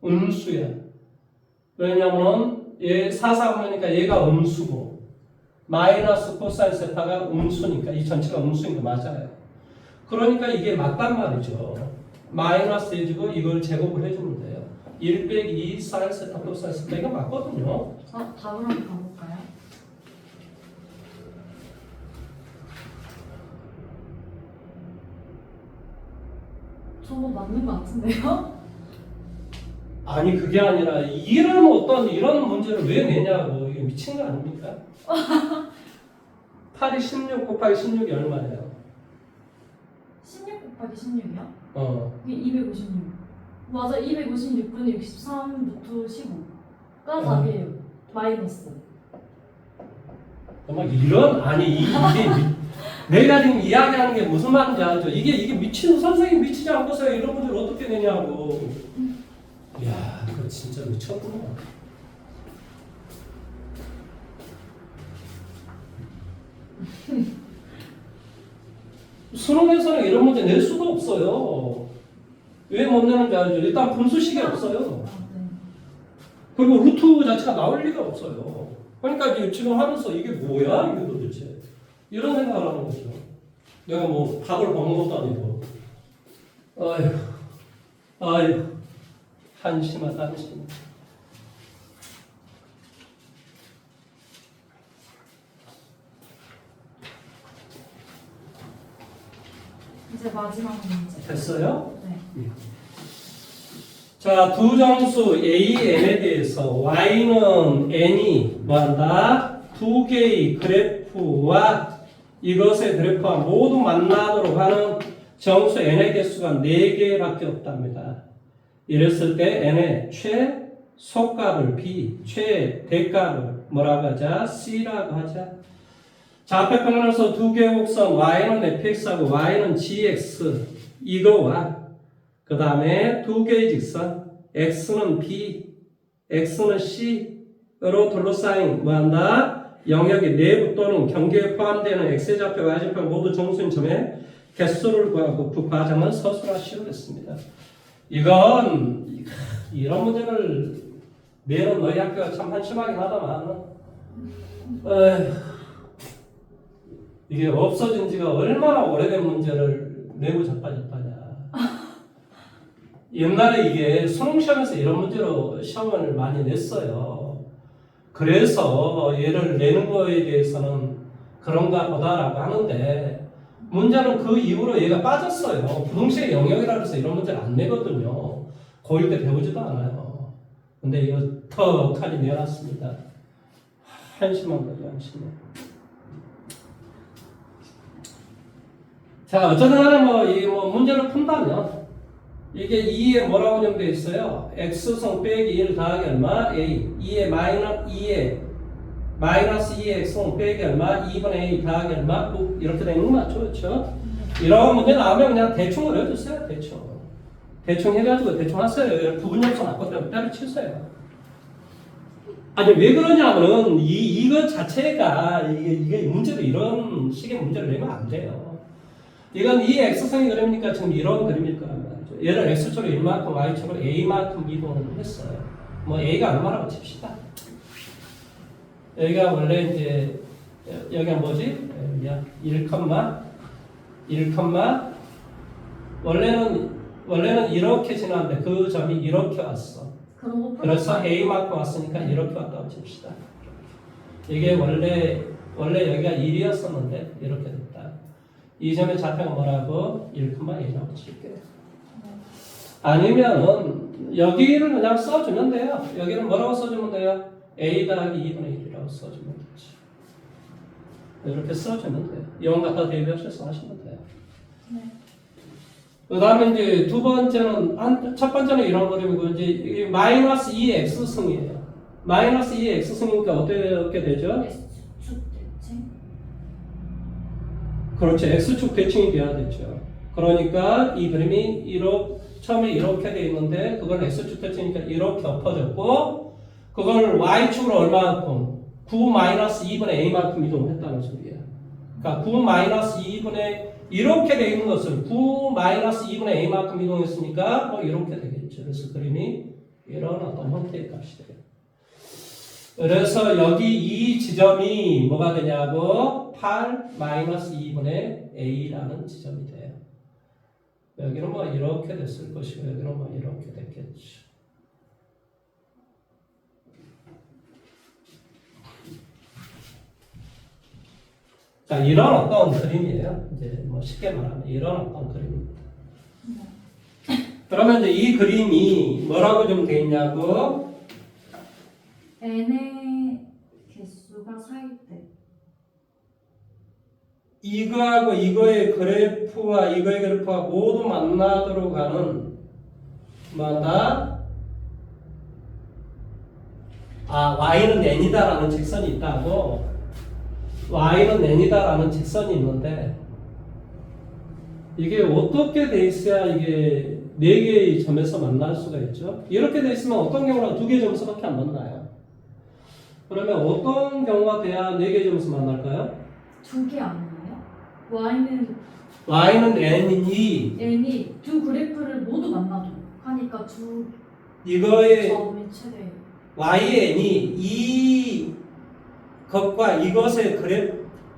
음수야. 왜냐면 얘 4, 4분이니까 얘가 음수고 마이너스 코사인 세타가 음수니까 이 전체가 음수니까 맞아요. 그러니까 이게 맞단 말이죠. 마이너스 해주고 이걸 제곱을 해주면 돼요. 1 빼기 2 사인 세타 코사인 세타 이거 맞거든요. 답을 한번 가볼까요? 저거 맞는 것 같은데요? 아니 그게 아니라 이런 문제를 왜 내냐고. 이게 미친 거 아닙니까? 8이 16 곱하기 16이 얼마예요? 16 곱하기 16이요? 어. 이게 256. 맞아, 256분의 63 루트 15가 답이에요. 마이너스. 정말 내가 지금 이야기하는 게 무슨 말인지 알죠? 이게 미친 선생님 미치지 않고서 이런 문제를 어떻게 내냐고. 이야, 그거 진짜 미쳤구나. 수능에서는 이런 문제 낼 수가 없어요. 왜 못 내는지 알죠? 일단 분수식이 없어요. 네. 그리고 루트 자체가 나올 리가 없어요. 그러니까 지금 하면서 이게 뭐야? 이게 도대체. 이런 생각을 하는 거죠. 내가 뭐 답을 먹는 것도 아니고. 아휴. 한심하다, 한심. 이제 마지막 문제. 됐어요? 네. 자, 두 정수 A, N에 대해서 Y는 N이 뭐한다? 두 개의 그래프와 이것의 그래프와 모두 만나도록 하는 정수 N의 개수가 4개밖에 없답니다. 이랬을 때 N의 최소값을 B, 최대값을 뭐라고 하자? C라고 하자. 좌표 평면에서 두 개의 곡선 Y는 fx하고 Y는 gx 이거와 그 다음에 두 개의 직선 x는 b, x는 c로 둘러싸인 뭐한다? 영역의 내부 또는 경계에 포함되는 x의 좌표, y 좌표 모두 정수인 점의 개수를 구하고 그 과정은 서술하시오 했습니다. 이런 문제를 내는 너희 학교가 참 한심하긴 하다만 이게 없어진 지가 얼마나 오래된 문제를 내고 자빠졌다냐. 옛날에 이게 수능시험에서 이런 문제로 시험을 많이 냈어요. 그래서 얘를 내는 거에 대해서는 그런가 보다라고 하는데 문제는 그 이후로 얘가 빠졌어요. 부동식의 영역이라 해서 이런 문제를 안 내거든요. 고1 때 배우지도 않아요. 근데 이거 턱하니 내놨습니다. 한심한 거죠, 한심해. 자, 어쨌든 간에 이 문제를 푼다면, 이게 2에 뭐라고 정되어 있어요? x승 빼기 1 더하기 얼마? a. 2에 마이너스 2의 x승 빼기 얼마? 2분의 a 더하기 얼마? 이렇게 되는 거 맞죠? 그렇죠? 이런 문제 나오면 그냥 대충 그려주세요. 대충 해가지고 대충 하세요. 부분역수 나쁘다면 때려치세요. 아니 왜 그러냐면은 이거 자체가 이게 문제로 이런 식의 문제를 내면 안 돼요. 이건 이 x승이 그림이니까 지금 이런 그림일 거란 말이죠. 얘를 x축으로 1만큼, y축으로 a만큼 이동을 했어요. a가 얼마라고 칩시다. 여기가 원래 이제 여기가 뭐지? 1, 원래는 이렇게 지났는데 그 점이 이렇게 왔어. 그래서 a만큼 왔으니까 이렇게 왔다고 칩시다. 이게 원래 여기가 1이었었는데 이렇게 됐다. 이 점의 좌표가 뭐라고? 1,a라고 칠게요. 아니면 여기를 그냥 써주면 돼요. 여기는 뭐라고 써주면 돼요? a 더하기 2분의 1이라고 써주면 되지. 이렇게 써주면 돼요. 이원 갖다 대비하셔서 하시면 돼요. 그 다음에 이제 두 번째는, 첫 번째는 이런 그림이고, 이제 마이너스 2의 x승이에요. 마이너스 2의 x승이니까 어떻게 되죠? X축 대칭? 그렇죠. x축 대칭이 돼야 되죠. 그러니까 이 그림이 처음에 이렇게 돼 있는데, 그걸 x축 대칭이니까 이렇게 엎어졌고, 그걸 y축으로 얼마만큼? 9 마이너스 2분의 a만큼 이동했다는 소리예요. 그러니까 9 마이너스 2분의 이렇게 돼 있는 것을 9 마이너스 2분의 a만큼 이동했으니까 이렇게 되겠죠. 그래서 그림이 이런 어떤 형태의 값이 돼요. 그래서 여기 이 지점이 뭐가 되냐고 8 마이너스 2분의 a라는 지점이 돼요. 여기는 이렇게 됐을 것이고 여기는 이렇게 됐겠죠. 자, 이런 어떤 그림이에요. 이제 쉽게 말하면 이런 어떤 그림입니다. 그러면 이제 이 그림이 뭐라고 좀 돼 있냐고? n의 개수가 4일 때 이거하고 이거의 그래프가 모두 만나도록 하는 y는 n이다라는 직선이 있다고. y는 n이다라는 직선이 있는데 이게 어떻게 돼 있어야 이게 4개의 점에서 만날 수가 있죠? 이렇게 돼 있으면 어떤 경우는 2개의 점수밖에 안 만나요. 그러면 어떤 경우가 돼야 4개의 점수 만날까요? 2개 안 나요? y는 n이니 n이 두 그래프를 모두 만나도 하니까 이거의 점이 최대 y의 n이 이 것과 이것의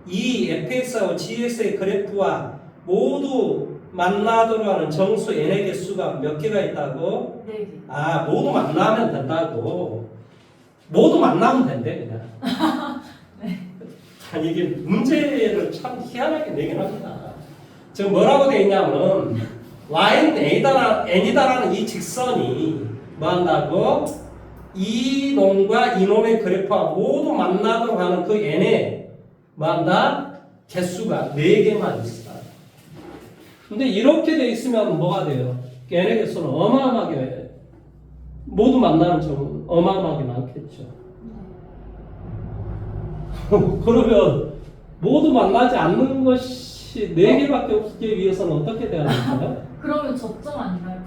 이 fx하고 gx의 그래프와 모두 만나도록 하는 정수 n의 개수가 몇 개가 있다고? 4개. 모두 만나면 된다고. 모두 만나면 된대 그냥. 네. 아니 이게 문제를 참 희한하게 내긴 합니다. 지금 뭐라고 돼 있냐면 y는 n이다라는 이 직선이 뭐 한다고? 이 놈과 이 놈의 그래프와 모두 만나도록 하는 그 n의 개수가 4개만 있어. 근데 이렇게 돼 있으면 뭐가 돼요? n의 개수는 어마어마하게 모두 만나는 점은 어마어마하게 많겠죠. 그러면 모두 만나지 않는 것이 4개밖에 없기 위해서는 어떻게 돼야 될까요? 그러면 접점 아닌가요?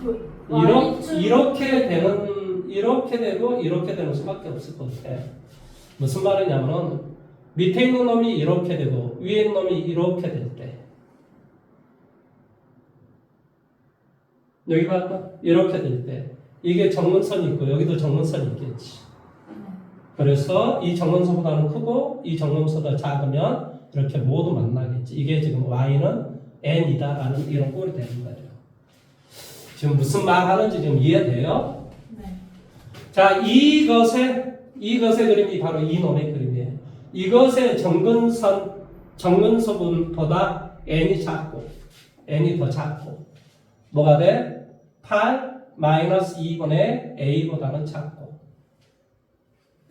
이렇게 되고 이렇게 되는 수밖에 없을 것 같아요. 무슨 말이냐면 밑에 있는 놈이 이렇게 되고 위에 있는 놈이 이렇게 될 때 여기 봐봐 이렇게 될 때 이게 정근선이 있고 여기도 정근선이 있겠지. 그래서 이 정근선보다는 크고 이 정근선보다 작으면 이렇게 모두 만나겠지. 이게 지금 y는 n이다라는 이런 꼴이 되는 거죠. 지금 무슨 말 하는지 지금 이해돼요? 네. 자, 이것의 그림이 바로 이 놈의 그림이에요. 이것의 정근선보다 n이 작고 n이 더 작고 뭐가 돼? 8 마이너스 2분의 a보다는 작고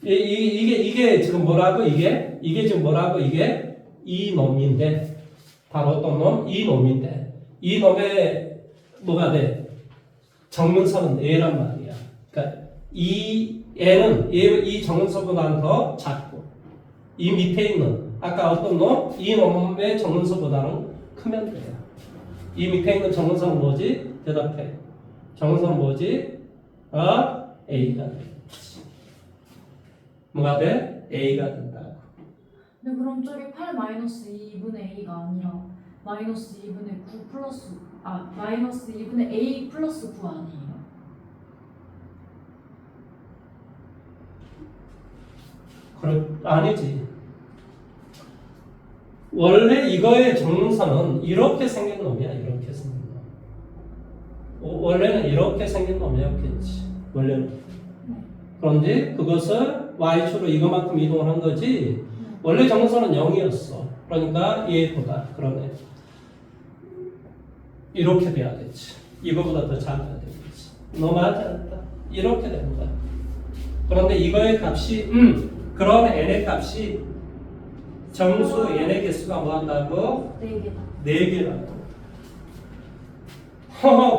이게 지금 뭐라고 이게 지금 뭐라고 이게 이 놈인데 바로 어떤 놈? 이 놈인데 이 놈의 뭐가 돼? 정문선은 a란 말이야. 그러니까 이 n은 이 정문선보다는 더 작고 이 밑에 있는 아까 어떤 놈? 이 놈의 정문선보다는 크면 돼요. 이 밑에 있는 정문선은 뭐지? 대답해. 정문선은 뭐지? A가 되겠지. 뭐가 돼? A가 된다고. 근데 그럼 저기 8 마이너스 2분의 a가 아니라 마이너스 2분의 9 플러스 마이너스 2분의 a 플러스 9 아니에요? 아니지. 원래 이거의 정문선은 이렇게 생긴 놈이야. 이렇게 생긴 놈. 원래는 이렇게 생긴 놈이었겠지. 원래는. 네. 그런데 그것을 y축으로 이거만큼 이동을 한 거지. 원래 정문선은 0이었어. 그러니까 얘보다 그러네. 이렇게 돼야겠지. 이거보다 더 작아야 되겠지. 너무 하지 않다. 이렇게 됩니다. 그런데 이거의 값이 그런 n의 값이 정수 n의 개수가 뭐 한다고? 4개라고.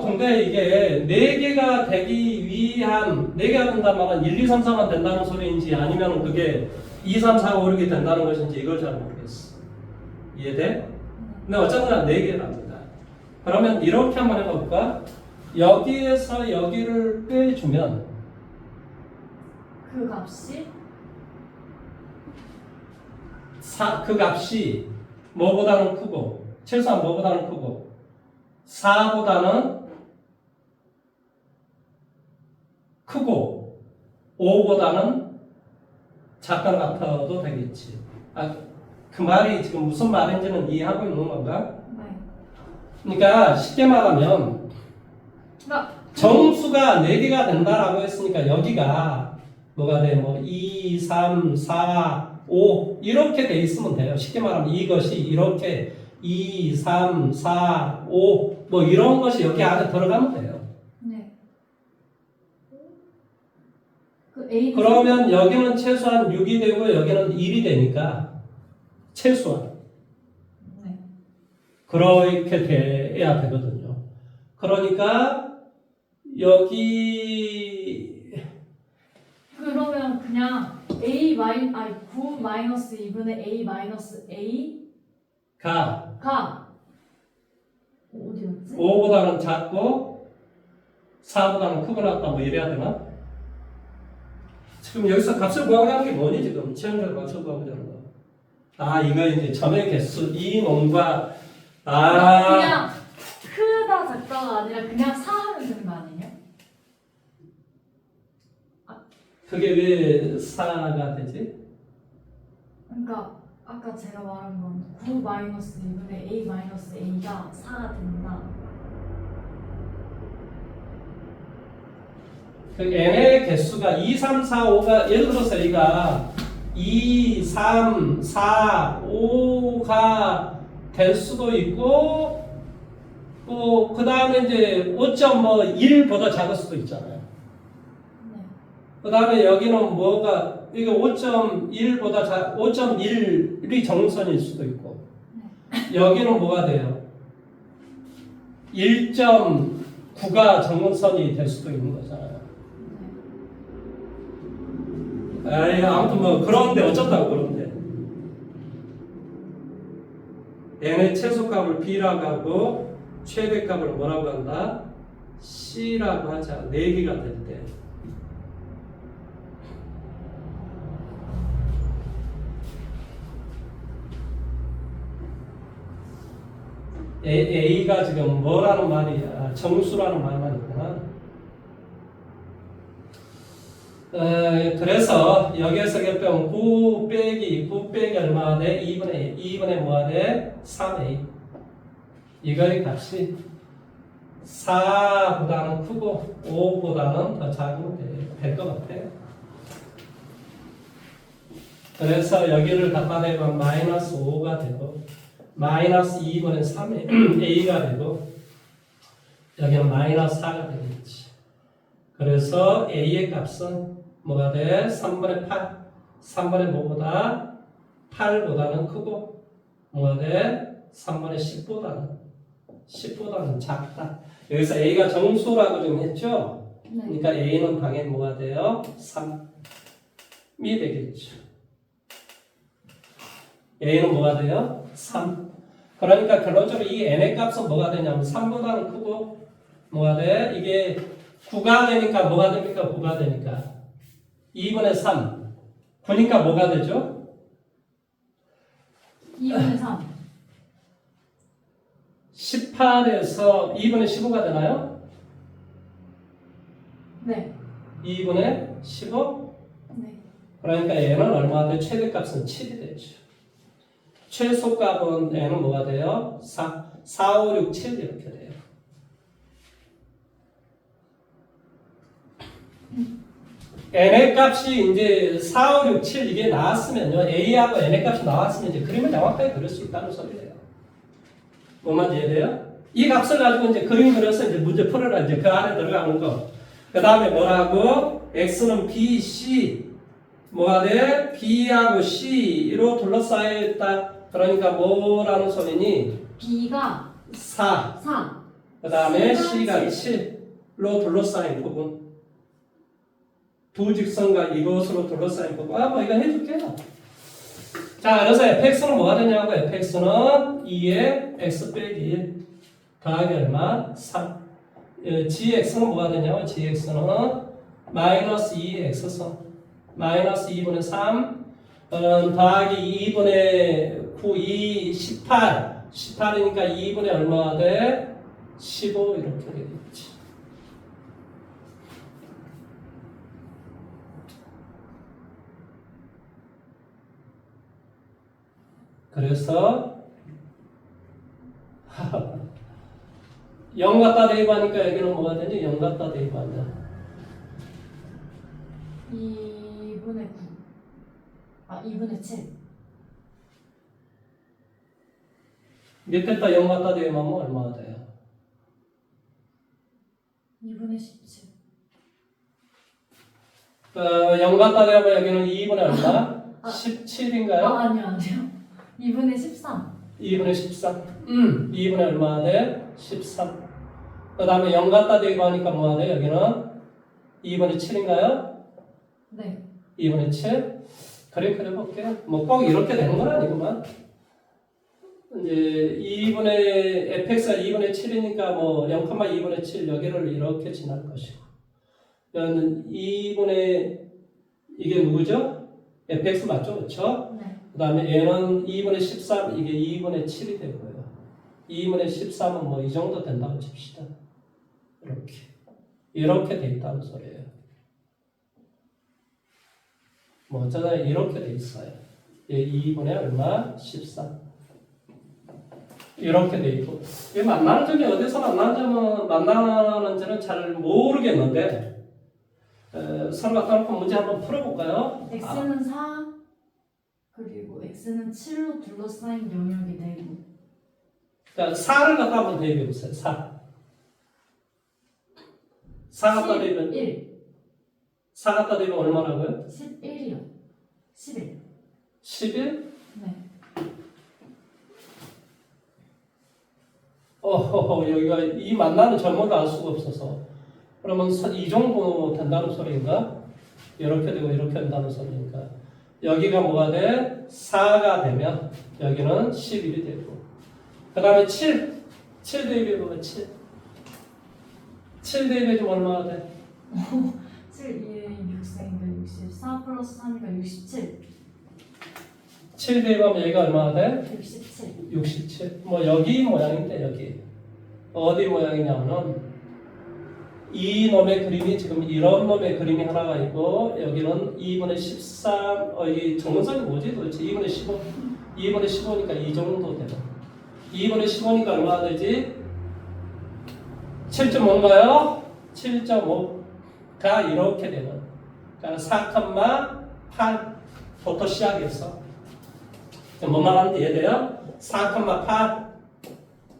근데 이게 4개가 되기 위한 4개가 된다면 1, 2, 3, 4만 된다는 소리인지 아니면 그게 2, 3, 4, 5, 6이 된다는 것인지 이걸 잘 모르겠어. 이해돼? 근데 어쨌든 4개랍니다. 그러면 이렇게 한번 해볼까? 여기에서 여기를 빼주면 그 값이 그 값이 뭐보다는 크고 최소한 뭐보다는 크고 4보다는 크고 5보다는 작건 같아도 되겠지. 그 말이 지금 무슨 말인지는 이해하고 있는 건가? 네. 그러니까 쉽게 말하면 정수가 4개가 된다라고 했으니까 여기가 뭐가 돼? 뭐 2, 3, 4, 5 이렇게 돼 있으면 돼요. 쉽게 말하면 이것이 이렇게 2, 3, 4, 5 뭐 이런 것이 여기 안에 들어가면 돼요. 네. 그 A 그러면 여기는 최소한 6이 되고 여기는 1이 되니까 최소한 네. 그렇게 돼야 되거든요. 그러니까 여기 그러면 그냥 9 마이너스 2분의 a 마이너스 a가 가 어디였지? 5보다는 작고 4보다는 크고 나왔다 뭐 이래야 되나? 지금 여기서 값을 구하는 게 뭐니 지금? 치환율 값을 구하자는 거. 이거 이제 점의 개수 이 놈과 그냥 크다 작다가 아니라 그냥 4 하면 되는 거 아니에요? 그게 왜 4가 되지? 그러니까 아까 제가 말한 건 9 마이너스 2분의 a 마이너스 a가 4가 된다. 그 n의 개수가 2, 3, 4, 5가 예를 들어서 여기가 2, 3, 4, 5가 될 수도 있고 또 그 다음에 이제 5.1보다 작을 수도 있잖아요. 네. 그 다음에 여기는 뭐가 이게 5.1보다 5.1이 정선일 수도 있고 여기는 뭐가 돼요? 1.9가 정선이 될 수도 있는 거잖아요. 아무튼 뭐 그런데 어쩐다고 그런데 n의 최소값을 b라고 하고 최대값을 뭐라고 한다? c라고 하자. 4개가 될 때 A가 지금 뭐라는 말이야? 정수라는 말만 있구나. 그래서 여기에서 결정 9 빼기 얼마가 돼? 2분의 뭐가 돼? 3A. 이거의 값이 4보다는 크고 5보다는 더 작으면 될 것 같아. 그래서 여기를 갖다 대면 마이너스 5가 되고 마이너스 2분의 3이 a가 되고 여기는 마이너스 4가 되겠지. 그래서 a의 값은 뭐가 돼? 3분의 8. 3분의 뭐보다? 8보다는 크고 뭐가 돼? 3분의 10보다는 작다. 여기서 a가 정수라고 좀 했죠? 네. 그러니까 a는 당연히 뭐가 돼요? 3이 되겠죠. a는 뭐가 돼요? 3. 그러니까 결론적으로 이 n의 값은 뭐가 되냐면 3보다는 크고 뭐가 돼? 이게 9가 되니까 뭐가 됩니까? 9가 되니까 2분의 3. 9니까 뭐가 되죠? 2분의 3. 18에서 2분의 15가 되나요? 네. 2분의 15? 네. 그러니까 얘는 얼마가 돼? 최대값은 7이 되죠. 최소값은 얘는 뭐가 돼요? 4, 5, 6, 7 이렇게 돼요. n의 값이 이제 4, 5, 6, 7 이게 나왔으면요. a하고 n의 값이 나왔으면 이제 그림을 정확하게 그릴 수 있다는 소리예요. 뭐만 이해돼요? 이 값을 가지고 이제 그림 그려서 이제 문제 풀어라. 이제 그 안에 들어가는 거. 그 다음에 뭐라고? x는 b, c. 뭐가 돼? b하고 c로 둘러싸여 있다. 그러니까 뭐라는 소리니? B가 4. 4. 그 다음에 C가 c가 7로 둘러싸인 부분. 두 직선과 이것으로 둘러싸인 부분. 뭐 이거 해줄게요. 자, 그래서 fx는 뭐가 되냐고? fx는 2의 x 빼기 1 더하기 얼마? 3. gx는 뭐가 되냐고? gx는 마이너스 2x선 마이너스 2분의 3 더하기 2분의 9, 2, 18 18이니까 2분의 얼마가 돼? 15 이렇게 되겠지. 그래서 0 갖다 대입하니까 여기는 뭐가 되지? 0 갖다 대입하면 2분의 9. 아, 2분의 7. 밑에다 0 갖다 대입하면 얼마가 돼요? 2분의 17. 0 갖다 대입하면 여기는 2분의 얼마? 17인가요? 아니요. 2분의 13. 2분의 13. 2분의 얼마가 돼? 13. 그 다음에 0 갖다 대입하니까 뭐가 돼? 여기는 2분의 7인가요? 네. 2분의 7. 그림 그려볼게요. 뭐 꼭 이렇게 되는 건 아니구만. 이제 2분의 fx가 2분의 7이니까 뭐 0,2분의 7 여기를 이렇게 지날 것이고. 그러면 2분의 이게 누구죠? fx 맞죠? 그렇죠? 네. 그 다음에 얘는 2분의 13 이게 2분의 7이 되고요. 2분의 13은 뭐 이 정도 된다고 칩시다. 이렇게 돼 있다는 소리예요. 뭐 어쩌다 이렇게 돼 있어요. 2분의 얼마? 13. 이렇게 돼 있고. 이 만나는 점이 어디서 만나는지는 잘 모르겠는데 서로 갖다 놓고 문제 한번 풀어볼까요? x는 4. 그리고 x는 7로 둘러싸인 영역이 되고. 자, 4를 갖다 한번 대입해 보세요. 4. 4 갖다 대입은 1. 4 갖다 대입은 얼마라고요? 11이요. 11. 11? 네. 여기가 이 만나는 점을 알 수가 없어서 그러면 이 정도 된다는 소리인가? 이렇게 되고 이렇게 된다는 소리니까 여기가 뭐가 돼? 4가 되면 여기는 11이 되고 그 다음에 7 대입해보면 7 대입해주면 얼마가 돼? 7, 2에 6세니까 64 플러스 3이니까 67. 7 대입하면 여기가 얼마가 돼? 67. 67. 뭐 여기 모양인데 여기 어디 모양이냐면은 이 놈의 그림이 지금 이런 놈의 그림이 하나가 있고 여기는 2분의 13 이 정문선이 뭐지 도대체 2분의 15 2분의 15니까 이 정도 되는 2분의 15니까 얼마나 되지? 7.5인가요? 7.5가 이렇게 되는 그러니까 4,8부터 시작해서 뭔 말하는지 이해돼요? 4,8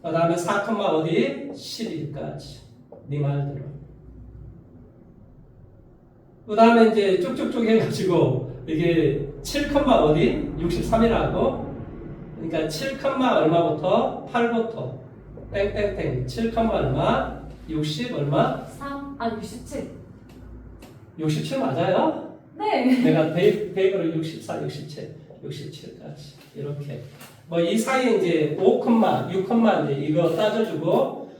그 다음에 4, 어디? 11까지 네 말대로. 그 다음에 이제 쭉쭉쭉 해가지고 이게 7, 어디? 63이라고. 그러니까 7, 얼마부터? 8부터 땡땡땡 7, 얼마? 60 얼마? 3, 아 67. 67 맞아요? 네. 내가 대입으로 64, 67까지 이렇게. 뭐 이 사이에 이제 5, 6, 이제 이거 따져주고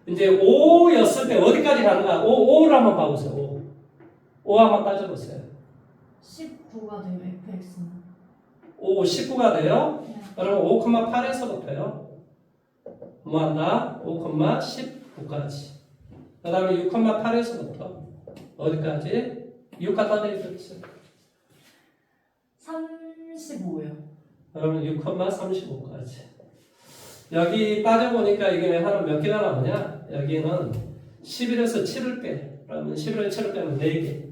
이제 5였을 때 어디까지 가는가? 5를 한번 봐보세요. 5 한번 따져보세요. 19가 돼요. fx는. 5, 19가 돼요? 네. 그러면 5,8에서부터요. 뭐 한다? 5,19까지. 그 다음에 6,8에서부터 어디까지? 6 갖다 대주세요. 35요. 그러면 6,35까지. 여기 따져보니까 이게 하나 몇 개가 나오냐? 여기는 11에서 7을 빼. 그러면 11에서 7을 빼면 4개.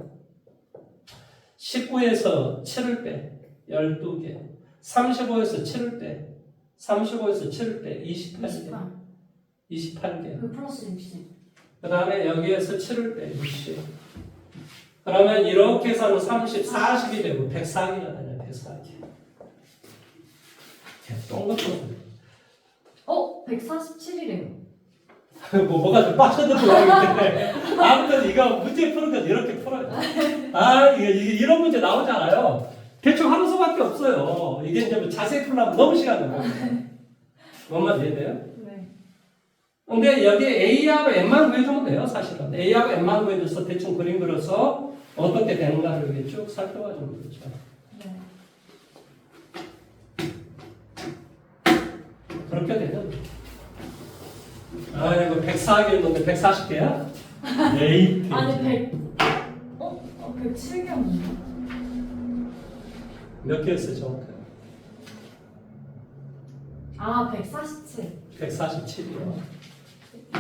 19에서 7을 빼. 12개. 35에서 7을 빼. 35에서 7을 빼. 28개. 28개. 그 플러스 60. 그 다음에 여기에서 7을 빼. 60. 그러면 이렇게 해서는 30, 40이 되고 104개가 되네. 104개. 똥같은 147이래요. 뭐가 좀 빠져들어가기 때문에 아무튼 이거 문제 푸는 건 이렇게 풀어요. 이게 이런 문제 나오잖아요. 대충 하는 수밖에 없어요. 이게 이제 뭐 자세히 풀려면 너무 시간이 걸려요. 뭔 말인지 이해돼요? 네. 근데 여기 A하고 M만 구해주면 돼요, 사실은. A하고 M만 구해줘서 대충 그림 그려서 어떻게 되는가를 이렇게 쭉 살펴봐주면 되죠. 네. 그렇게 되면. 이거 104개였는데 140개야? 에이. 아니 107개였는데. 몇 개였어요, 정확하게? 아 147. 147이요.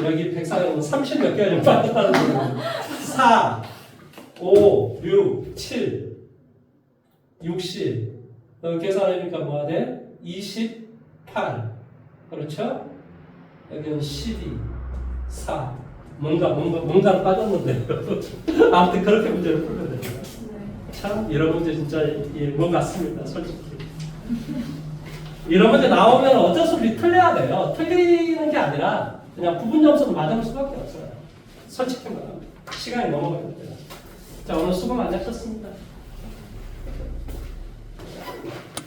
여기 104는 30 몇 개가 좀 빠졌다는 거예요. 4, 5, 6, 7, 60. 계산하니까 뭐가 돼? 28. 그렇죠? 여기는 12, 4. 뭔가는 빠졌는데. 아무튼 그렇게 문제를 풀면 돼요. 네. 참, 이런 문제 진짜 뭐 같습니다, 솔직히. 이런 문제 나오면 어쩔 수 없이 틀려야 돼요. 틀리는 게 아니라 그냥 부분 점수를 맞을 수밖에 없어요. 솔직히 말하면. 시간이 넘어가기 때문에. 자, 오늘 수고 많이 하셨습니다.